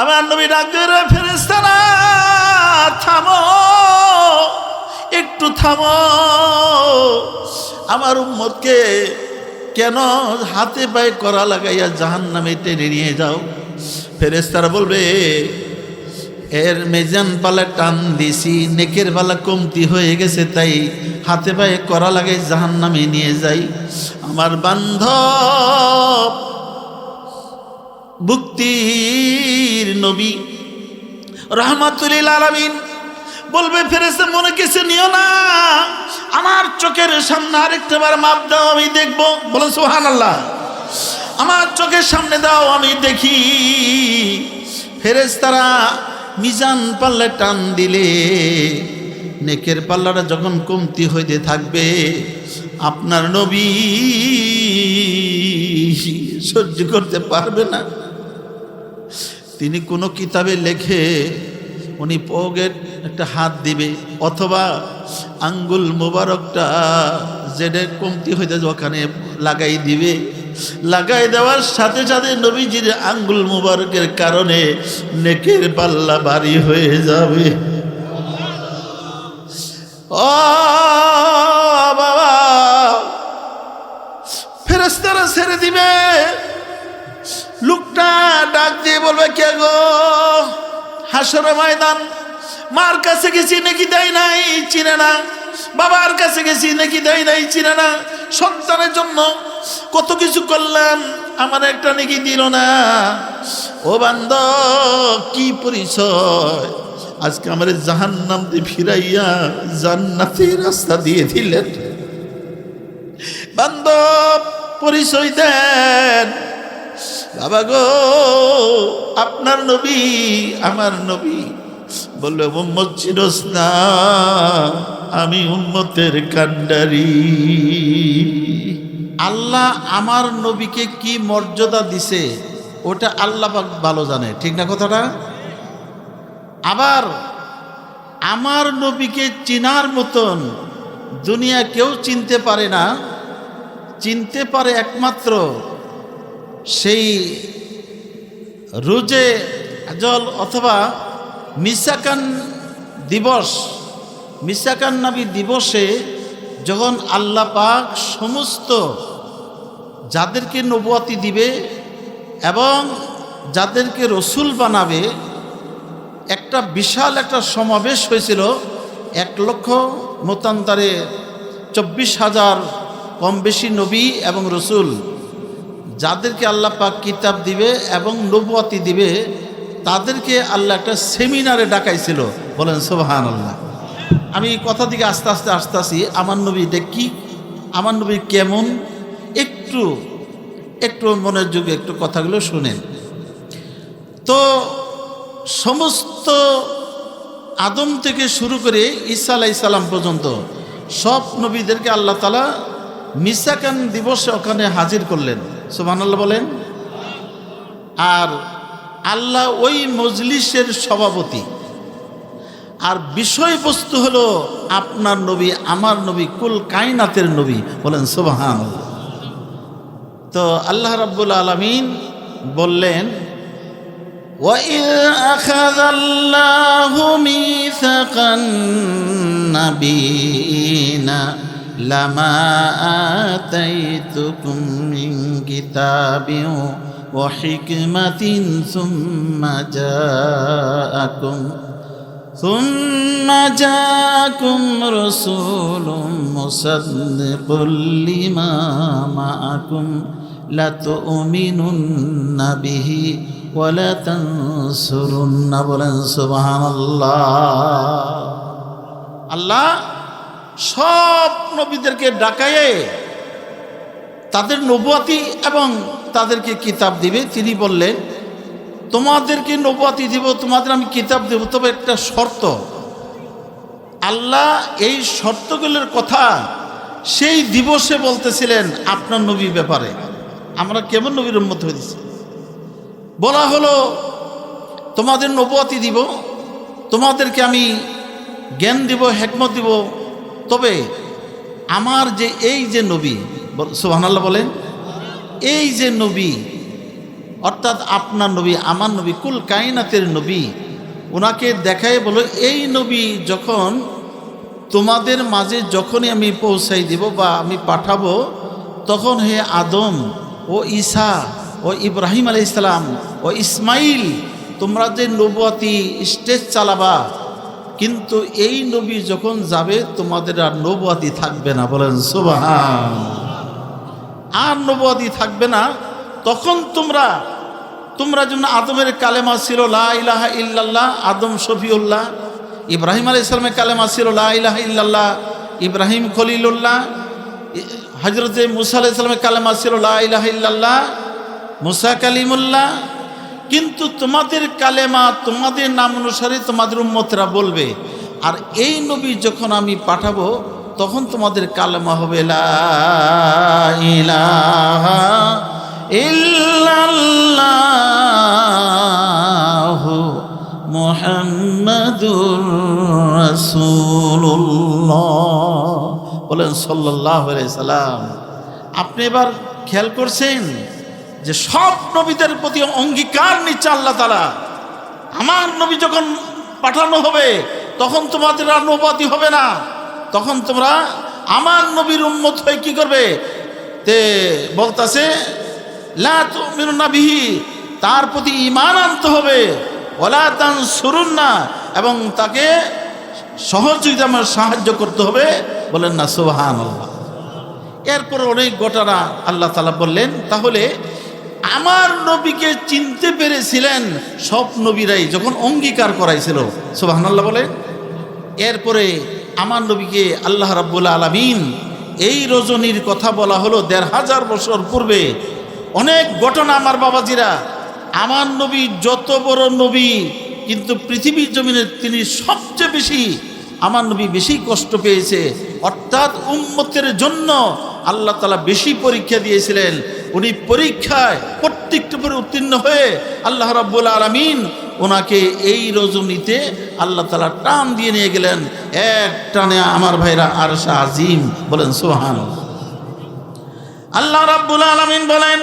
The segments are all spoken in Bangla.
আমার নবী ডাক দিয়ে, ফেরেশতারা থামো, একটু থামো, আমার উম্মতকে কেন হাতে পায়ে করা লাগাইয়া জাহান্নামে টেনে নিয়ে যাও? ফেরেশতারা বলবে, এর মেজান পালা টান দিছি, নেকের পালা কমতি হয়ে গেছে, তাই হাতে পায়ে করা লাগাই জাহান্নামে নিয়ে যাই। আমার বান্ধব মুক্তির নবী রাহমাতুল আলামিন বলবে, ফেরেশতা মনে কিছু নিও না, আমার চোখের সামনে আরেকটাবার মাপ দাও, আমি দেখবো। বলো সুবহানাল্লাহ। আমার চোখের সামনে দাও, আমি দেখি। ফেরেশতারা মিজান পাল্লা টান দিলে নেকের পাল্লাটা যখন কমতি হইতে থাকবে, আপনার নবী সহ্য করতে পারবে না। তিনি কোনো কিতাবে লেখে উনি পকেট একটা হাত দিবে, অথবা আঙ্গুল মোবারকটা যেটা কমতি হইতে ওখানে লাগাই দিবে। লাগাই দেওয়ার সাথে সাথে নবীজির আঙ্গুল মোবারকের কারণে নেকের পাল্লা ভারী হয়ে যাবে। ও বাবা, ফেরেশতারা ছেড়ে দিবে। লোকটা ডাক দিয়ে বলবে, কে গো? হাসরের ময়দান, মার কাছে গেছি নাকি দেয় নাই, চিনে না। বাবার কাছে গেছি নাকি দেয় নাই, চিনে না। সন্তানের জন্য কত কিছু করলাম, আমার একটা নাকি দিল না। ও বান্দব, কি পরিচয়? আজকে আমার জাহান্নাম দিয়ে ফিরাইয়া জান্নাতের রাস্তা দিয়ে দিলেন। বান্দব, পরিচয় দেন। বাবা গো, আপনার নবী, আমার নবী বললো, উম্মত চিনস না? আমি উম্মতের কান্ডারি। আল্লাহ আমার নবীকে কি মর্যাদা দিছে ওটা আল্লাহ পাক ভালো জানে, ঠিক না কথাটা? আবার আমার নবীকে চিনার মতন দুনিয়া কেউ চিনতে পারে না। চিনতে পারে একমাত্র সেই রোজে আজল অথবা মিসাকান দিবস, মিসাকান নবী দিবসে যখন আল্লাহ পাক সমস্ত যাদেরকে নবুয়তি দিবে এবং যাদেরকে রসুল বানাবে, একটা বিশাল একটা সমাবেশ হয়েছিল। 1,00,000 মতান্তরে 24,000 কম বেশি নবী এবং রসুল, যাদেরকে আল্লাহ পাক কিতাব দিবে এবং নবুয়তি দিবে, তাদেরকে আল্লাহ একটা সেমিনারে ডাকাইছিল। বলেন সুবহানাল্লাহ। আমি কথা দিকে আস্তে আস্তে আসতেছি। আমার নবীটা কি, আমার নবী কেমন, একটু একটু মনোযোগে একটু কথাগুলো শুনেন। তো সমস্ত আদম থেকে শুরু করে ঈসা আলাইহিস সালাম পর্যন্ত সব নবীদেরকে আল্লাহ তাআলা মিসাকান দিবসে ওখানে হাজির করলেন। সুবহানাল্লাহ বলেন। আর আল্লাহ ওই মজলিসের সভাপতি। আর বিষয়বস্তু হলো আপনার নবী, আমার নবী, কুল কায়নাতের নবী। বলেন সুবহানাল্লাহ। তো আল্লাহ রাব্বুল আলামিন বললেন, وَإِذْ أَخَذَ اللَّهُ مِيثَاقَ النَّبِيِّينَ لَمَا آتَيْتُكُم مِّن كِتَابٍ وَحِكْمَةٍ ثُمَّ جاءكم رسول مصدق لما معكم لتؤمنن به وَلَتَنْصُرُنَّ। বলেন সুবহানাল্লাহ। আল্লাহ সব নবীদেরকে ডাকায়ে তাদের নবুয়তি এবং তাদেরকে কিতাব দিবে। তিনি বললেন, তোমাদেরকে নবুয়তি দিব, তোমাদের আমি কিতাব দেব, তবে একটা শর্ত। আল্লাহ এই শর্তগুলোর কথা সেই দিবসে বলতেছিলেন আপনার নবীর ব্যাপারে। আমরা কেমন নবীর উম্মত হয়েছি? বলা হলো, তোমাদের নবুয়তি দিব, তোমাদেরকে আমি জ্ঞান দিব, হিকমত দিব, তবে আমার যে এই যে নবী, সুবহানাল্লাহ বলেন, এই যে নবী, অর্থাৎ আপনার নবী, আমার নবী, কুল কায়নাতের নবী, ওনাকে দেখায় বলো এই নবী যখন তোমাদের মাঝে যখনই আমি পৌঁছাই দিব বা আমি পাঠাবো, তখন হে আদম ও ঈসা ও ইব্রাহিম আলাইহিস সালাম ও ইসমাইল, তোমরা যে নবুয়তি স্টেজ চালাবা, কিন্তু এই নবী যখন যাবে তোমাদের আর নবুয়তি থাকবে না। বলেন সুবহান। আর নবুয়তি থাকবে না। তখন তোমরা যেমন আদমের কালেমা ছিল লা ইলাহা ইল্লাল্লাহ, আদম শফিউল্লাহ, ইব্রাহিম আলাইহিস সালামের কালেমা ছিল লা ইলাহা ইল্লাল্লাহ, ইব্রাহিম খলিলুল্লাহ, হযরতে মুসা আলাইহিস সালামের কালেমা ছিল লা ইলাহা ইল্লাল্লাহ, মুসা কালিমুল্লাহ। কিন্তু তোমাদের কালেমা, তোমাদের নাম অনুসারে তোমাদের উম্মতরা বলবে, আর এই নবী যখন আমি পাঠাবো তখন তোমাদের কালেমা হবে লা ইলাহা ইল্লাল্লাহু মুহাম্মাদুর রাসূলুল্লাহ। বলেন সাল্লাল্লাহু আলাইহি সাল্লাম। আপনি এবার খেয়াল করছেন যে সব নবীদের প্রতি অঙ্গীকার নিচ্ছে আল্লাহ তাআলা। আমার নবী যখন পাঠানো হবে তখন তোমাদের আর নবুয়তি হবে না, তখন তোমরা আমার নবীর উম্মত হয়ে কি করবে? তে বলতাছে লা তুমিনুনা বিহি, তার প্রতি ঈমান আনতে হবে, ওয়ালা তানসুরুন্না, এবং তাকে সহযোগিতা সাহায্য করতে হবে। বলেন না সুবহানাল্লাহ। এরপর অনেক ঘটনা আল্লাহ তাআলা বললেন। তাহলে আমার নবীকে চিনতে পেরেছিলেন সব নবীরাই যখন অঙ্গীকার করাইছিল। সুবহানাল্লাহ বলেন। এরপরে আমার নবীকে আল্লাহ রাব্বুল আলামিন এই রজনীর কথা বলা হলো ১৫০০ বছর পূর্বে। অনেক ঘটনা আমার বাবাজিরা, আমার নবী যত বড় নবী, কিন্তু পৃথিবীর জমিনে তিনি সবচেয়ে বেশি, আমার নবী বেশি কষ্ট পেয়েছে। অর্থাৎ উম্মতের জন্য আল্লাহ তাআলা বেশি পরীক্ষা দিয়েছিলেন। উনি পরীক্ষায় প্রত্যেকটা পরে উত্তীর্ণ হয়ে আল্লাহ রাব্বুল আলামিন ওনাকে এই রজনীতে আল্লাহ তাআলা টান দিয়ে নিয়ে গেলেন এক টানে আমার ভাইরা আরশ আজিম। বলেন সুবহানাল্লাহ। আল্লাহ রাব্বুল আলামিন বলেন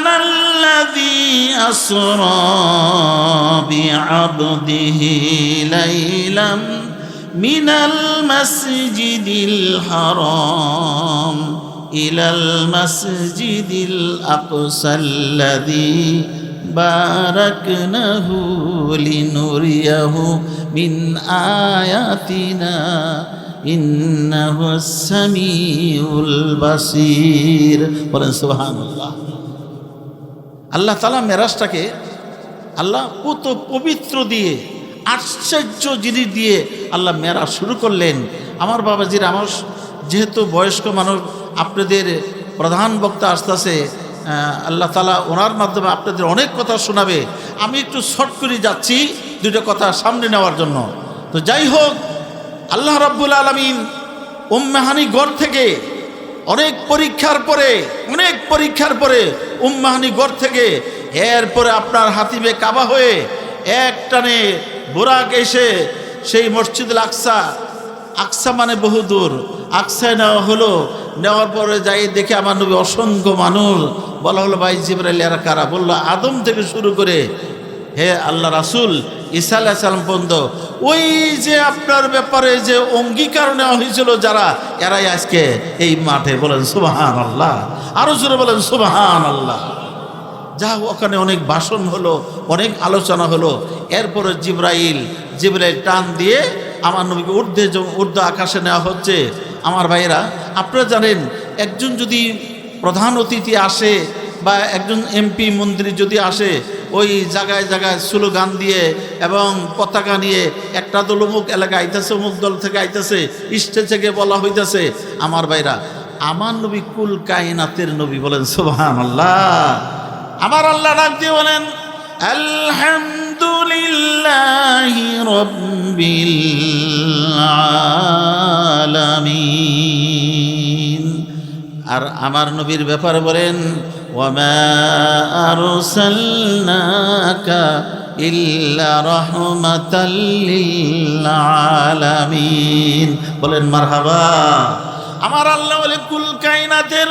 সুবহানাল্লাযী আসরা বিআবদিহি লাইলাম মিনাল মাসজিদিল হারাম ইলাল মাসজিদিল আকসাল্লাযী বারাকনাহু লিনুরিয়াহু মিন আয়াতিনা ইন্নাহু সামিউল বাসীর। বলেন সুবহানাল্লাহ। আল্লাহ তাআলা মেরাজটাকে আল্লাহ কত পবিত্র দিয়ে, আশ্চর্য জিনিস দিয়ে আল্লাহ মেরাজ শুরু করলেন। আমার বাবাজির, আমার যেহেতু বয়স্ক মানুষ, আপনাদের প্রধান বক্তা আসতেছে, আল্লাহ তাআলা ওনার মাধ্যমে আপনাদের অনেক কথা শোনাবে। আমি একটু শর্ট করে যাচ্ছি দুটো কথা সামনে নেওয়ার জন্য। তো যাই হোক, আল্লাহ রাব্বুল আলামিন উম্মে হানি গড় থেকে অনেক পরীক্ষার পরে উম্মে হানি গড় থেকে এরপরে আপনার হাতিবে কাবা হয়ে এক টানে বুরাক এসে সেই মসজিদুল আকসা মানে বহুদূর, আকসায় নেওয়া হলো। নেওয়ার পরে যাই দেখে আমার নবী অসংখ্য মানুষ। বলা হলো ভাই জিবরাইল এরা কারা? বললো আদম থেকে শুরু করে হে আল্লাহ রাসূল ঈসা আলাইহিস সালাম পর্যন্ত ওই যে আপনার ব্যাপারে যে অঙ্গীকার নেওয়া হয়েছিল যারা, এরাই আজকে এই মাঠে। বলেন সুবহানাল্লাহ। আরো জোরে বলেন সুবহানাল্লাহ। যা ওখানে অনেক ভাষণ হলো, অনেক আলোচনা হলো। এরপরে জিবরাইল টান দিয়ে আমার নবীকে ঊর্ধ্ব আকাশে নেওয়া হচ্ছে। আমার ভাইয়েরা, আপনারা জানেন, একজন যদি প্রধান অতিথি আসে বা একজন এমপি মন্ত্রী যদি আসে, ওই জায়গায় জায়গায় স্লোগান দিয়ে এবং পতাকা নিয়ে একটা দল অমুক এলাকায় আইতেছে, অমুক দল থেকে আইতেছে, স্টেজ থেকে বলা হইতেছে। আমার ভাইরা, আমার নবী কুল কায়নাতের নবী। বলেন সুবহানাল্লাহ। আমার আল্লাহ ডাক দিয়ে বলেন আলহামদুলিল্লাহি রাব্বিল আলামিন। আর আমার নবীর ব্যাপারে বলেন ওয়ামা আরসালনাকা ইল্লা রাহমাতাল লিল আলামিন। বলেন মারহাবা। আমার আল্লাহ বলে কুল কায়নাতের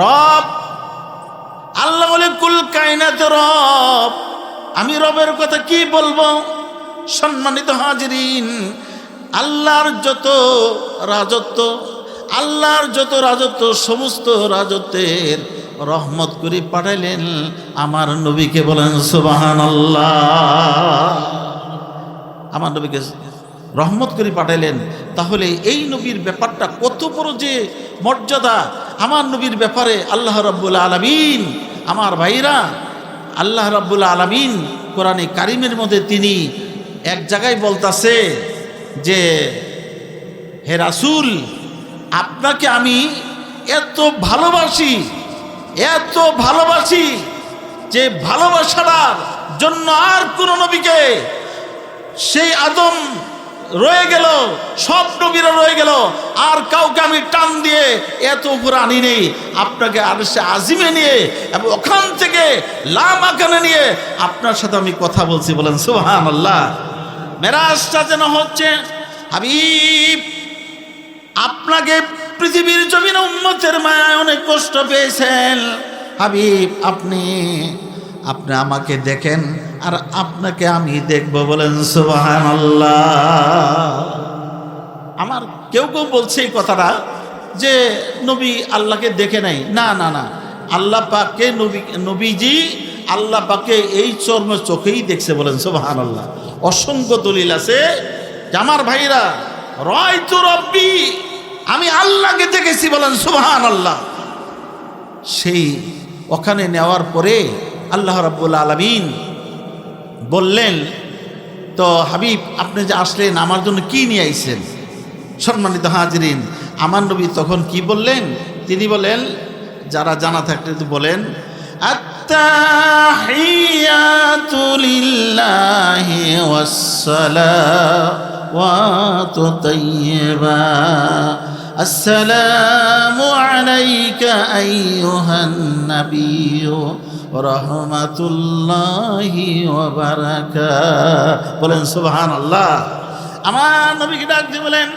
রব, আল্লাহ বলে কুল কায়নাত রব, আমি রবের কথা কি বলবো। সম্মানিত হাজিরিন, আল্লাহর যত রাজত্ব, আল্লাহর যত রাজত্ব, সমস্ত রাজত্বের রহমত করে পাঠাইলেন আমার নবীকে। বলেন সুবহানাল্লাহ। আমার নবীকে রহমত করে পাঠাইলেন। তাহলে এই নবীর ব্যাপারটা কত বড় যে মর্যাদা। আমার নবীর ব্যাপারে আল্লাহ রাব্বুল আলামিন, আমার ভাইরা, আল্লাহ রাব্বুল আলামিন কোরআনে কারিমের মধ্যে তিনি এক জায়গায় বলতাছে যে হে রাসূল, আপনাকে আমি এত ভালোবাসি, এত ভালোবাসি যে ভালোবাসার জন্য আর কোন নবীকে, সেই আদম রয়ে গেল, সব নবীরা রয়ে গেল, আর কাউকে আমি টান দিয়ে এত উপরে আনি নেই। আপনাকে আরশে আজিমে নিয়ে এবং ওখান থেকে লামাকানে নিয়ে আপনার সাথে আমি কথা বলছি। বলেন সুবহানাল্লাহ। মেরাজটা যেন হচ্ছে হাবিব, আপনাকে পৃথিবীর জমিনে উম্মতের মায়ায় অনেক কষ্ট পেয়েছেন। হাবিব, আপনি আমাকে দেখেন আর আপনাকে আমি দেখব। বলেন সুবহানাল্লাহ। আমার কেউ কেউ বলছে এই কথাটা যে নবী আল্লাহকে দেখে নাই। না না না, আল্লাহ পাককে নবীজি আল্লাহ পাককে এই চোখেই দেখছে। বলেন সুবহানাল্লাহ। অসংখ্য দলিল আছে যে আমার ভাইরা, রায়তু রব্বি, আমি আল্লাহকে দেখেছি। বলেন সুবহানাল্লাহ। সেই ওখানে নেওয়ার পরে আল্লাহ রাব্বুল আলামিন বললেন, তো হাবিব আপনি যে আসলেন আমার জন্য কি নিয়ে আইছেন? সম্মানিত হাজিরিন, আমার নবী তখন কি বললেন? তিনি বলেন, যারা জানা থাকলে তো বলেন, আত্তাহিয়াতু লিল্লাহি ওয়াসসালাওয়াতু তাইয়্যিবা, আসসালামু আলাইকা আইয়ুহান নাবিয়্যু রাহমাতুল্লাহি ওয়া বারাকাতুহু। বলেন সুবহানাল্লাহ। আমার নবীকে ডাক দিয়ে বলেন,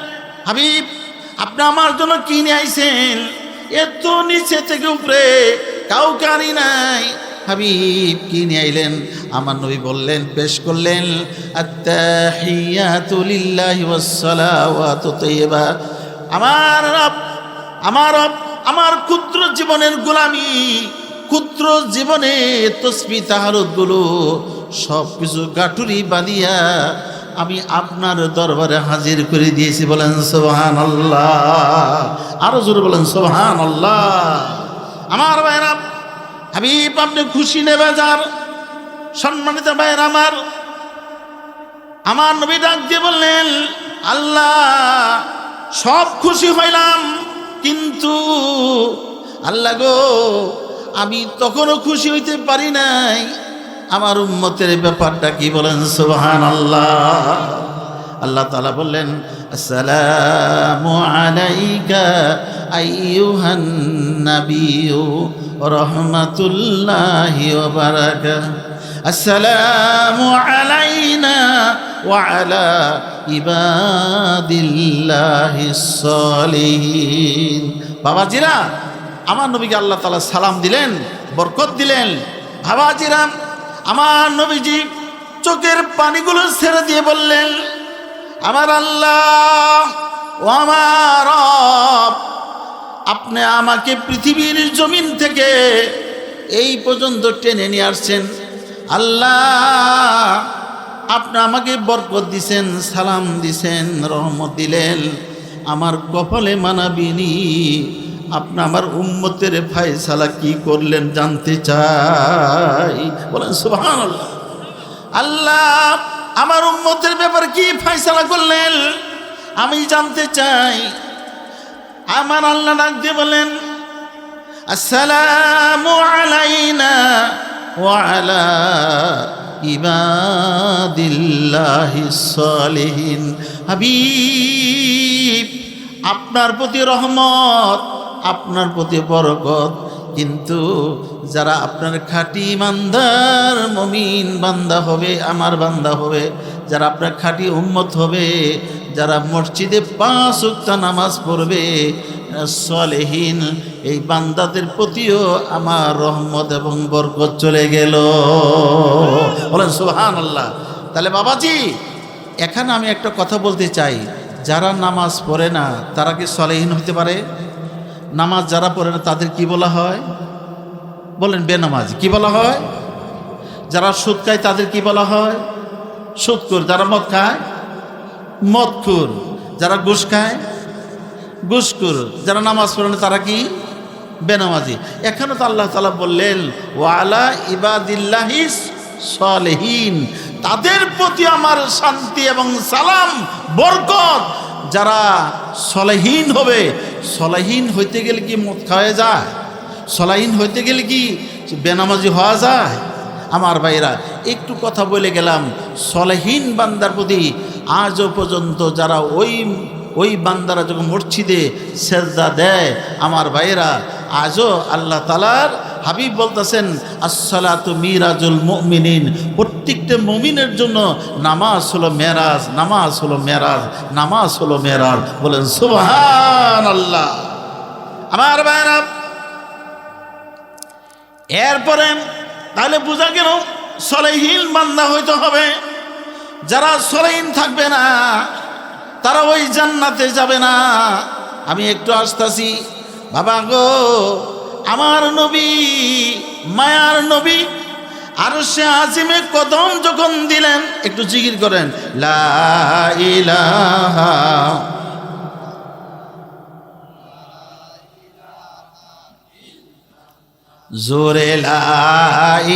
হাবিব আপনি আমার জন্য কি নিয়ে আইছেন? এত নিচে থেকে উপরে কাউকে আনি নাই। হাবিব কি নিয়ে আইলেন? আমার নবী বললেন, পেশ করলেন, আত্তাহিয়াতু লিল্লাহি ওয়াসসালাওয়াতু তাইয়্যিবা। আমার রব, আমার রব, আমার ক্ষুদ্র জীবনের গোলামি, ক্ষুদ্র জীবনে তসবিহ তাহারুদগুলো সব কিছু গাঠুরি বাঁধিয়া আমি আপনার দরবারে হাজির করে দিয়েছি। বলেন সুবহানাল্লাহ। আরো জোরে বলেন সুবহানাল্লাহ। আমার ভাইরা, হাবিব আপনি খুশি নেবে যার। সম্মানিত ভাইরা আমার নবী ডাক দিয়ে বললেন, আল্লাহ সব খুশি হইলাম, কিন্তু আল্লাহ গো, আমি তখনও খুশি হইতে পারি নাই। আমার উম্মতের ব্যাপারটা কি? বলেন সুবহানাল্লাহ। আল্লাহ তাআলা বললেন, আসসালামু আলাইকা আইয়ুহান নাবিয়্যু রাহমাতুল্লাহি ওয়া বারাকাতুহু, আসসালামু আলাইনা ওয়া আলা ইবাদিল্লাহিস সালিহিন। বাবাজিরা, আমার নবীকে আল্লাহ তাআলা সালাম দিলেন, বরকত দিলেন। বাবাজিরা, আমার নবীজি চোখের পানিগুলো ছেড়ে দিয়ে বললেন, আমার আল্লাহ ও আমার রব, আপনি আমাকে পৃথিবীর জমিন থেকে এই পর্যন্ত টেনে নিয়ে আসছেন। আল্লাহ আপনি আমাকে বরকত দিছেন, সালাম দিছেন, রহমত দিলেন, আমার কপালে মানাবিনি। আপনি আমার উম্মতের ফায়সালা কি করলেন জানতে চাই। বলেন সুবহানাল্লাহ। আল্লাহ আমার উম্মতের ব্যাপারে কি ফায়সালা করলেন আমি জানতে চাই। আমার আল্লাহ ডাক দিয়ে বলেন, আসসালামু আলাইনা ওয়া আলা ইবাদিল্লাহিস সালিহিন। হাবিব আপনার প্রতি রহমত, আপনার প্রতি বরকত, কিন্তু যারা আপনার খাঁটি ইমানদার মুমিন বান্দা হবে, আমার বান্দা হবে, যারা আপনার খাঁটি উম্মত হবে, যারা মসজিদে 5 ওয়াক্ত নামাজ পড়বে, সলেহীন এই বান্দাদের প্রতিও আমার রহমত এবং বরকত চলে গেল। বলেন সুবহানাল্লাহ। তাহলে বাবাজি, এখানে আমি একটা কথা বলতে চাই, যারা নামাজ পড়ে না তারা কি সলেহীন হতে পারে? নামাজ যারা পড়ে না তাদের কি বলা হয়? বলেন বেনামাজি। কি বলা হয়? যারা সুদ খায় তাদের কি বলা হয়? সুদখোর। যারা মদ খায় মদখোর। যারা ঘুষ খায় ঘুষখোর। যারা নামাজ পড়ে না তারা কি? বেনামাজি। এখানে তো আল্লাহ তাআলা বললেন ওয়ালা ইবাদিল্লাহিস সলেহীন, তাদের প্রতি আমার শান্তি এবং সালাম বরকত। যারা সলেহীন হবে, সলেহীন হইতে গেলে কি মদ খাওয়া যায়? সলেহীন হইতে গেলে কি বেনামাজি হওয়া যায়? আমার ভাইরা, একটু কথা বলে গেলাম, সলেহীন বান্দার প্রতি আজও পর্যন্ত যারা ওই বান্দারা যখন মসজিদে সেজদা দেয়, আমার ভাইরা, আজও আল্লাহ তাআলার হাবিব বলতেছেন আসসালাতু মিরাজুল মুমিনিন, প্রত্যেকটা মুমিনের জন্য নামাজ হলো মেরাজ, নামাজ হলো মেরাজ, নামাজ হলো মেরাজ। বলেন সুবহানাল্লাহ। আমার ভাইরা, এরপরে তাহলে বোঝা গেল সলেহীন বান্দা হইতে হবে। যারা সলেহীন থাকবে না তারা ওই জান্নাতে যাবে না। আমি একটু আসতাছি বাবা গো, আমার নবী, মায়ার নবী আরশে আজিমে কদম যখন দিলেন, একটু জিকির করেন লা ইলাহা জোরে লা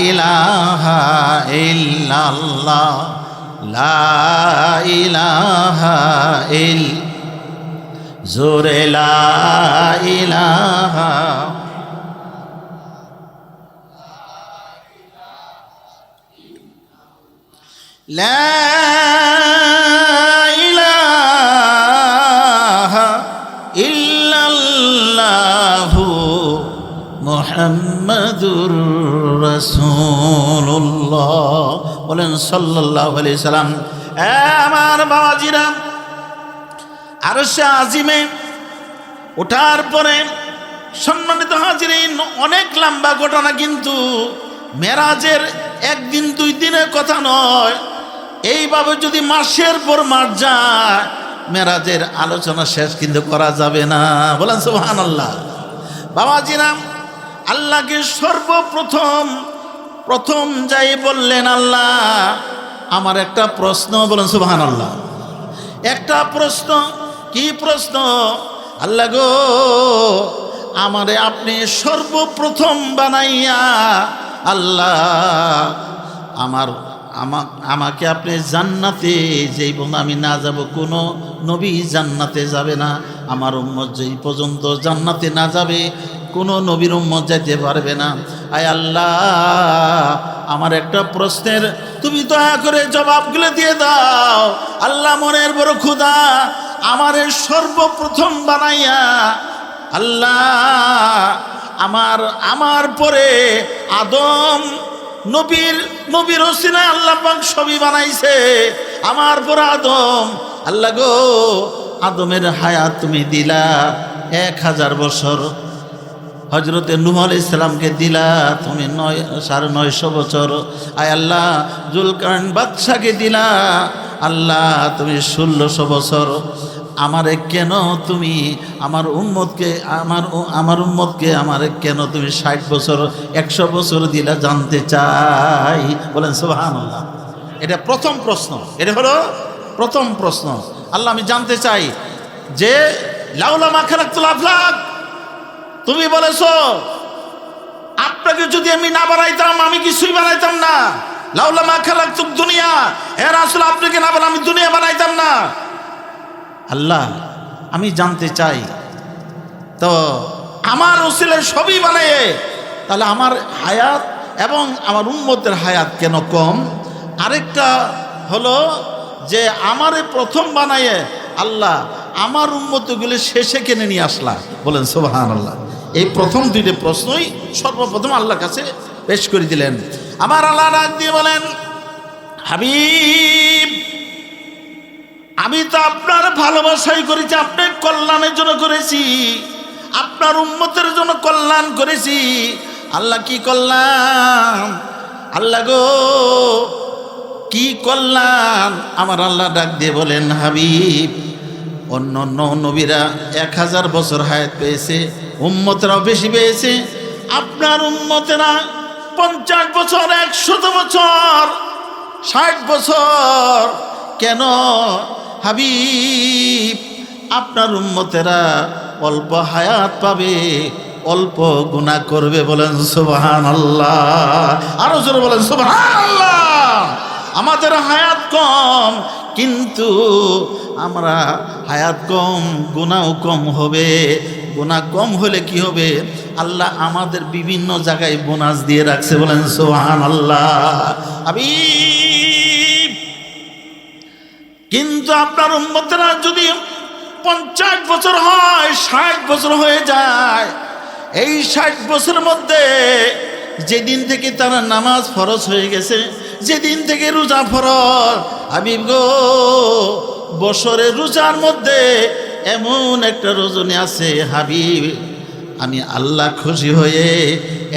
ইলাহা ইল্লাল্লাহ, লা ইলাহা জোরে লা ইলাহা। লা ইলাহা ইল্লাল্লাহু মুহাম্মাদুর রাসূলুল্লাহ। বলেন সাল্লাল্লাহু আলাইহি সাল্লাম। আমার বাবাজিরা, আরশে আজিমে ওঠার পরে সম্মানিত হাজিরিন, অনেক লম্বা ঘটনা, কিন্তু মেরাজের একদিন দুই দিনের কথা নয়। এইভাবে যদি মাসের পর মাস যায়, মেরাজের আলোচনা শেষ কিন্তু করা যাবে না। বলেন সুবহানাল্লাহ। বাবাজিরা, আল্লাহকে প্রথম যাই বললেন আল্লাহ আমার একটা প্রশ্ন। বলেন সুবহানাল্লাহ। একটা প্রশ্ন। কি প্রশ্ন? আল্লাহ গো, আমারে আপনি সর্বপ্রথম বানাইয়া আল্লাহ আমাকে আপনি জান্নাতে যেই বন্ধু আমি না যাব, কোনো নবী জান্নাতে যাবে না। আমার উম্মত যেই পর্যন্ত জান্নাতে না যাবে, কোনো নবীর উম্মত যাইতে পারবে না। আয় আল্লাহ, আমার একটা প্রশ্নের তুমি দয়া করে জবাবগুলো দিয়ে দাও। আল্লাহ মনের বড় ক্ষুধা, আমারে সর্বপ্রথম বানাইয়া আল্লাহ আমার পরে আদম নবীর ওসিলায় আল্লাহ পাক সবই বানাইছে। আমার পর আদম, আল্লাহ গো, আদমের হায়াত তুমি দিলা 1000 বছর, হজরতে নূহ আলাইহিস সালামকে দিলা তুমি 950 বছর। আয় আল্লাহ, জুলকারনাইন বাদশাকে দিলা আল্লাহ তুমি 1600 বছর। আমারে কেন তুমি আমার উম্মতকে আমারে কেন তুমি 60 বছর 100 বছর দিলা, জানতে চাই। বলেন সুবহানাল্লাহ। এটা প্রথম প্রশ্ন। এটা হলো প্রথম প্রশ্ন। আল্লাহ, আমি জানতে চাই যে লাউলা মা খালাকতুল আফলাক, তুমি বলেছো আপনাকে যদি আমি না বানাইতাম আমি কিছুই বানাইতাম না। লাউলা মা খালাকতুদ দুনিয়া, হে রাসূল আপনাকে না বানাই আমি দুনিয়া বানাইতাম না। আল্লাহ, আমি জানতে চাই, তো আমার ওসিলায় সবই বানায়, তাহলে আমার হায়াত এবং আমার উম্মতের হায়াত কেন কম? আরেকটা হলো যে আমারে প্রথম বানায় আল্লাহ আমার উম্মতগুলো শেষে কেনে নিয়ে আসলা। বলেন সুবহানাল্লাহ। এই প্রথম দুইটা প্রশ্নই সর্বপ্রথম আল্লাহর কাছে পেশ করে দিলেন। আমার আল্লাহ ডাক দিয়ে বলেন, হাবিব, আমি তো আপনার ভালোবাসাই করেছি, আপনার কল্যাণের জন্য করেছি। আপনার উম্মতের জন্য কল্যাণ করেছি। আল্লাহ কি কল্যাণ? আল্লাহ গো কি কল্যাণ? আমার আল্লাহ ডাক দিয়ে বলেন, হাবিব, অন্য অন্য নবীরা 1000 বছর হায়াত পেয়েছে, উম্মতেরাও বেশি পেয়েছে। আপনার উম্মতেরা 50 বছর, 100 বছর, 60 বছর। কেন হাবিব? আপনার উম্মতেরা অল্প হায়াত পাবে, অল্প গুনাহ করবে। বলেন সুবহানাল্লাহ। আরো জোরে বলেন সুবহানাল্লাহ। আমাদের হায়াত কম, কিন্তু আমরা হায়াত কম, গুনাহ কম হবে। গুনাহ কম হলে কি হবে? আল্লাহ আমাদের বিভিন্ন জায়গায় বোনাস দিয়ে রাখছে। বলেন সুবহানাল্লাহ। হাবিব, কিন্তু আপনার উম্মতেরা যদি 50 বছর হয়, 60 বছর হয়ে যায়, এই 60 বছরের মধ্যে যেদিন থেকে তারা নামাজ ফরজ হয়ে গেছে, যেদিন থেকে রোজা ফরজ, হাবিব গো, বছরের রোজার মধ্যে এমন একটা রজনী আছে হাবিব, আমি আল্লাহ খুশি হয়ে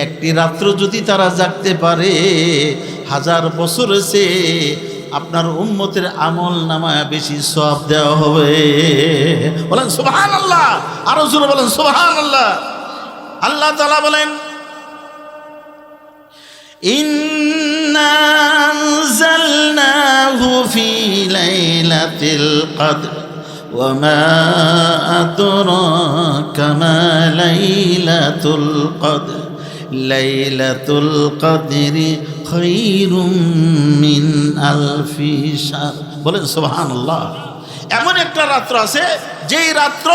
একটি রাত্র যদি তারা জাগতে পারে, 1000 বছর হয়েছে, আপনার উম্মতের আমল নামায় বেশি সওয়াব দেওয়া হবে। বলেন সুবহানাল্লাহ। আরো জোরে বলেন সুবহানাল্লাহ। আল্লাহ তাআলা বলেন, ইন্না আনজালনাহু ফি লাইলাতিল কদর ওয়া মা আদরাকা মা লাইলাতুল কদর লাইলাতুল কদরি খায়রুম মিন আলফি শাহর। বলেন সুবহানাল্লাহ। এমন একটা রাত্র আছে যেই রাত্র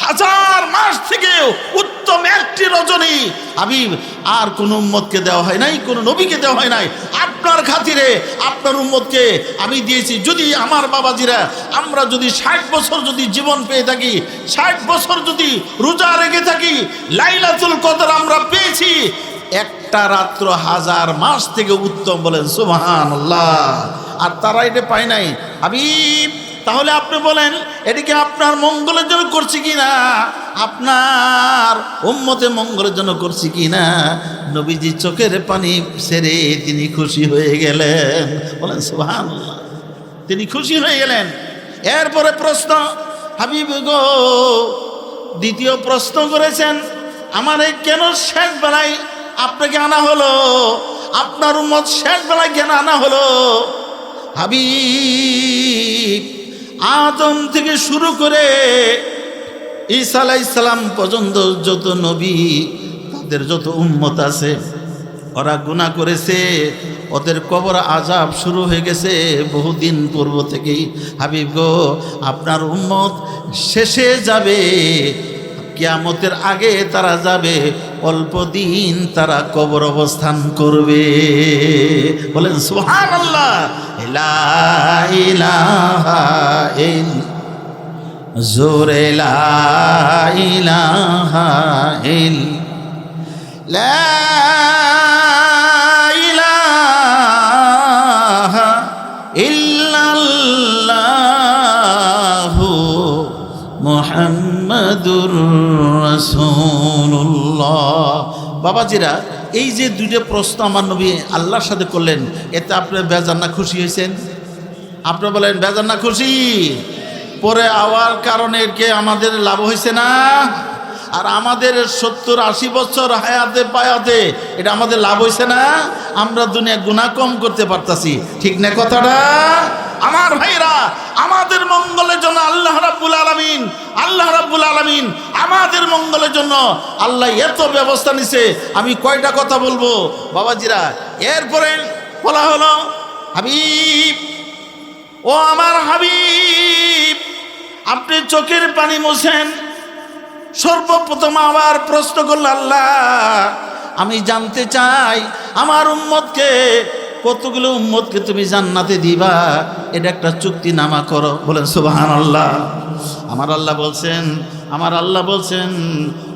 1000 মাস থেকেও উত্তম একটি রজনী। হাবিব, আর কোন উম্মতকে দেওয়া হয় নাই, কোন নবীকে দেওয়া হয় নাই। আপনার খাতিরে আপনার উম্মতকে আমি দিয়েছি। যদি আমার বাবাজিরা আমরা যদি 60 বছর যদি জীবন পেয়ে থাকি, 60 বছর যদি রোজা রেখে থাকি, লাইলাতুল কদর আমরা পেয়েছি, একটা রাত্র 1000 মাস থেকে উত্তম। বলেন সুবহানাল্লাহ। আর তারা এটা পায় নাই। হাবিব, তাহলে আপনি বলেন এটিকে আপনার মঙ্গলের জন্য করছি কিনা, আপনার উম্মতে মঙ্গলের জন্য করছি কিনা? নবীজি চোখের পানি ছেড়ে তিনি খুশি হয়ে গেলেন। বলেন সুবহানাল্লাহ। তিনি খুশি হয়ে গেলেন। এরপরে প্রশ্ন, হাবিব গো, দ্বিতীয় প্রশ্ন করেছেন, আমারে কেন শেষ বেলায় আপনাকে আনা হলো? আপনার উম্মত শেষ বেলায় কেন আনা হলো? হাবিব, আদম থেকে শুরু করে ঈসা আলাইহিস সালাম পর্যন্ত যত নবী, তাদের যত উম্মত আছে, ওরা গুনাহ করেছে, ওদের কবর আযাব শুরু হয়ে গেছে বহুদিন পূর্ব থেকেই। হাবিব গো, আপনার উম্মত শেষে যাবে, কিয়ামতের আগে তারা যাবে, অল্প দিন তারা কবর অবস্থান করবে। বলেন সুবহানাল্লাহ। লা ইলাহা ইল্লা জোরে লা ইলাহা ইল্লা ইলাহা ইল্লাল্লাহু মুহাম্মাদুর রাসূলুল্লাহ। বাবাজিরা, এই যে দুটো প্রশ্ন আমার নবী আল্লাহর সাথে করলেন, এতে আপনি বেজার না খুশি হয়েছেন? আপনি বলেন বেজার না খুশি? পরে আওয়ার কারণে কে আমাদের লাভ হয়েছে না? আর আমাদের 70-80 বছর হায়াতে পায়াতে এটা আমাদের লাভ হয়েছে না? আমরা দুনিয়া গুনাহ কম করতে পারতাছি, ঠিক না কথাটা? আমার ভাইরা, আমাদের মঙ্গলের জন্য আল্লাহ রাব্বুল আলামিন আমাদের মঙ্গলের জন্য আল্লাহ এত ব্যবস্থা নিছে। আমি কয়টা কথা বলবো বাবাজিরা। এরপরে বলা হলো, হাবিব, ও আমার হাবিব, আপনি চোখের পানি মোছেন। সর্বপ্রথম আবার প্রশ্ন করল, আল্লাহ, আমি জানতে চাই আমার উম্মতকে, কতগুলো উম্মতকে তুমি জান্নাতে দিবা, এটা একটা চুক্তিনামা করো। বলেন সুবহানাল্লাহ। আমার আল্লাহ বলছেন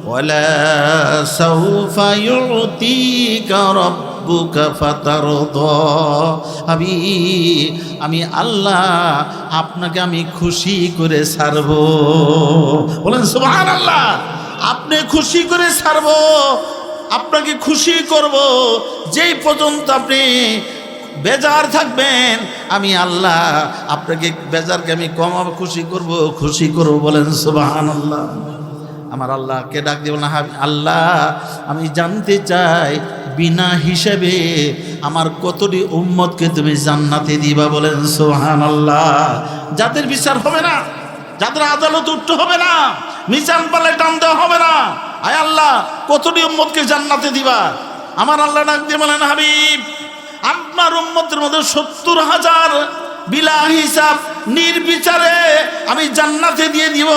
ওয়ালা সাউফা ইউতিকা রাব্বুকা ফাতারদা। আমি আল্লাহ আপনাকে আমি খুশি করে ছাড়বো। বলেন সুবহানাল্লাহ। আপনি খুশি করে ছাড়ব, আপনাকে খুশি করব। যেই পর্যন্ত আপনি বেজার থাকবেন, আমি আল্লাহ আপনাকে বেজারকে আমি কমাবো, খুশি করব। বলেন সুবহানাল্লাহ। আমার আল্লাহকে ডাক দিব না, আল্লাহ আমি জানতে চাই বিনা হিসেবে আমার কতটি উম্মতকে তুমি জান্নাতে দিবা। বলেন সুবহানাল্লাহ। যাদের বিচার হবে না, যাদের আদালত উঠতে হবে না, মিজান পালে টান দেওয়া হবে না, আয় আল্লাহ কতটি উম্মতকে জান্নাতে দিবা। আমার আল্লাহ ডাক দিয়ে বলেন, হাবিব আপনার উম্মতের মধ্যে 70,000 বিলা হিসাব নির্বিচারে আমি জান্নাতে দিয়ে দিব।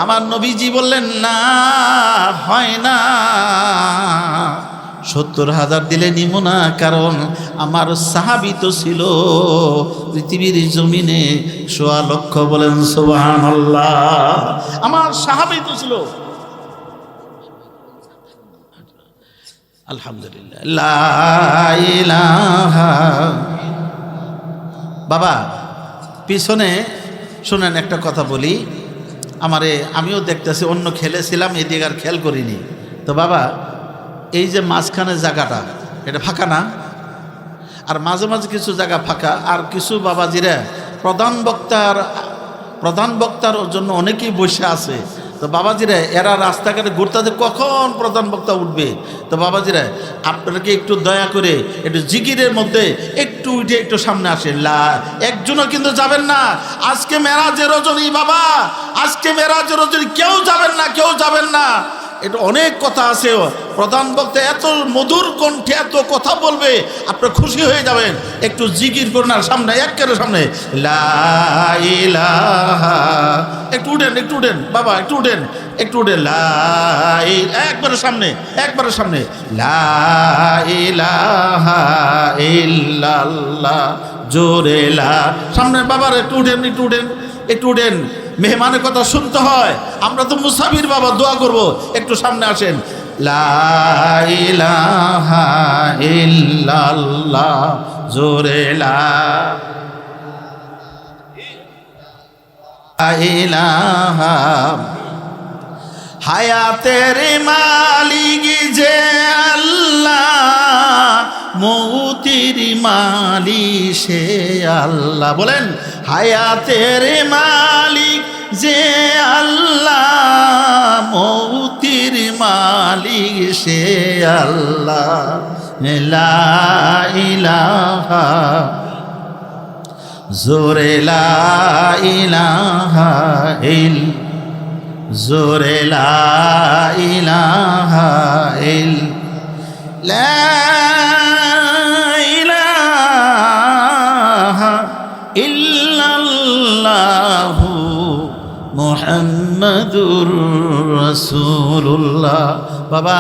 আমার নবীজি বললেন, না হয় না, 70,000 দিলে নিব না, কারণ আমার সাহাবী তো ছিল পৃথিবীর জমিনে 1.25 লক্ষ। বলেন সুবহানাল্লাহ। আমার সাহাবী তো ছিল। আলহামদুলিল্লাহ, লা ইলাহা। বাবা পিছনে শুনেন, একটা কথা বলি। আমিও দেখতেছি, অন্য খেলেছিলাম, এদিকে আর খেয়াল করিনি। তো বাবা, এই যে মাঝখানে জায়গাটা, এটা ফাঁকা না? আর মাঝে মাঝে কিছু জায়গা ফাঁকা, আর কিছু বাবাজিরা প্রধান বক্তার জন্য অনেকেই বসে আছে। তো বাবাজিরা এরা রাস্তাঘাটে ঘুরতে কখন প্রধান বক্তা উঠবে। তো বাবাজিরা আপনাকে একটু দয়া করে একটু জিকিরের মধ্যে একটু উঠে একটু সামনে আসেন। একজনও কিন্তু যাবেন না। আজকে মেরাজের রজনী বাবা, আজকে মেরাজের রজনী কেউ যাবেন না। এটা অনেক কথা আছে। প্রধান বক্তা এত মধুর কণ্ঠে এত কথা বলবে, আপনি খুশি হয়ে যাবেন। একটু জিকির করুন, আর সামনে একেবারে সামনে লা ইলাহা। একটু উঠেন বাবা, একটু উঠেন লা একবারে সামনে লা ইলাহা ইল্লাল্লাহ। জোরে লা সামনে বাবার একটু উঠেন। মেহমানের কথা শুনতে হয়। আমরা তো মুসাফির বাবা, দোয়া করব। একটু সামনে আসেন। লা ইলাহা ইল্লাল্লাহ। জোরে লা ইলাহা। হায়াতের মালিক যে আল্লাহ, মৌতির মালিক সে আল্লাহ। বলেন, হায়াতের মালিক যে আল্লাহ, মৌতির মালিক সে আল্লাহ। লা ইলাহা। জোরে লা ইলাহা ইল। জোরে লা ইলাহা ইল। লা ইলাহা ইল্লাল্লাহু মুহাম্মাদুর রাসূলুল্লাহ। বাবা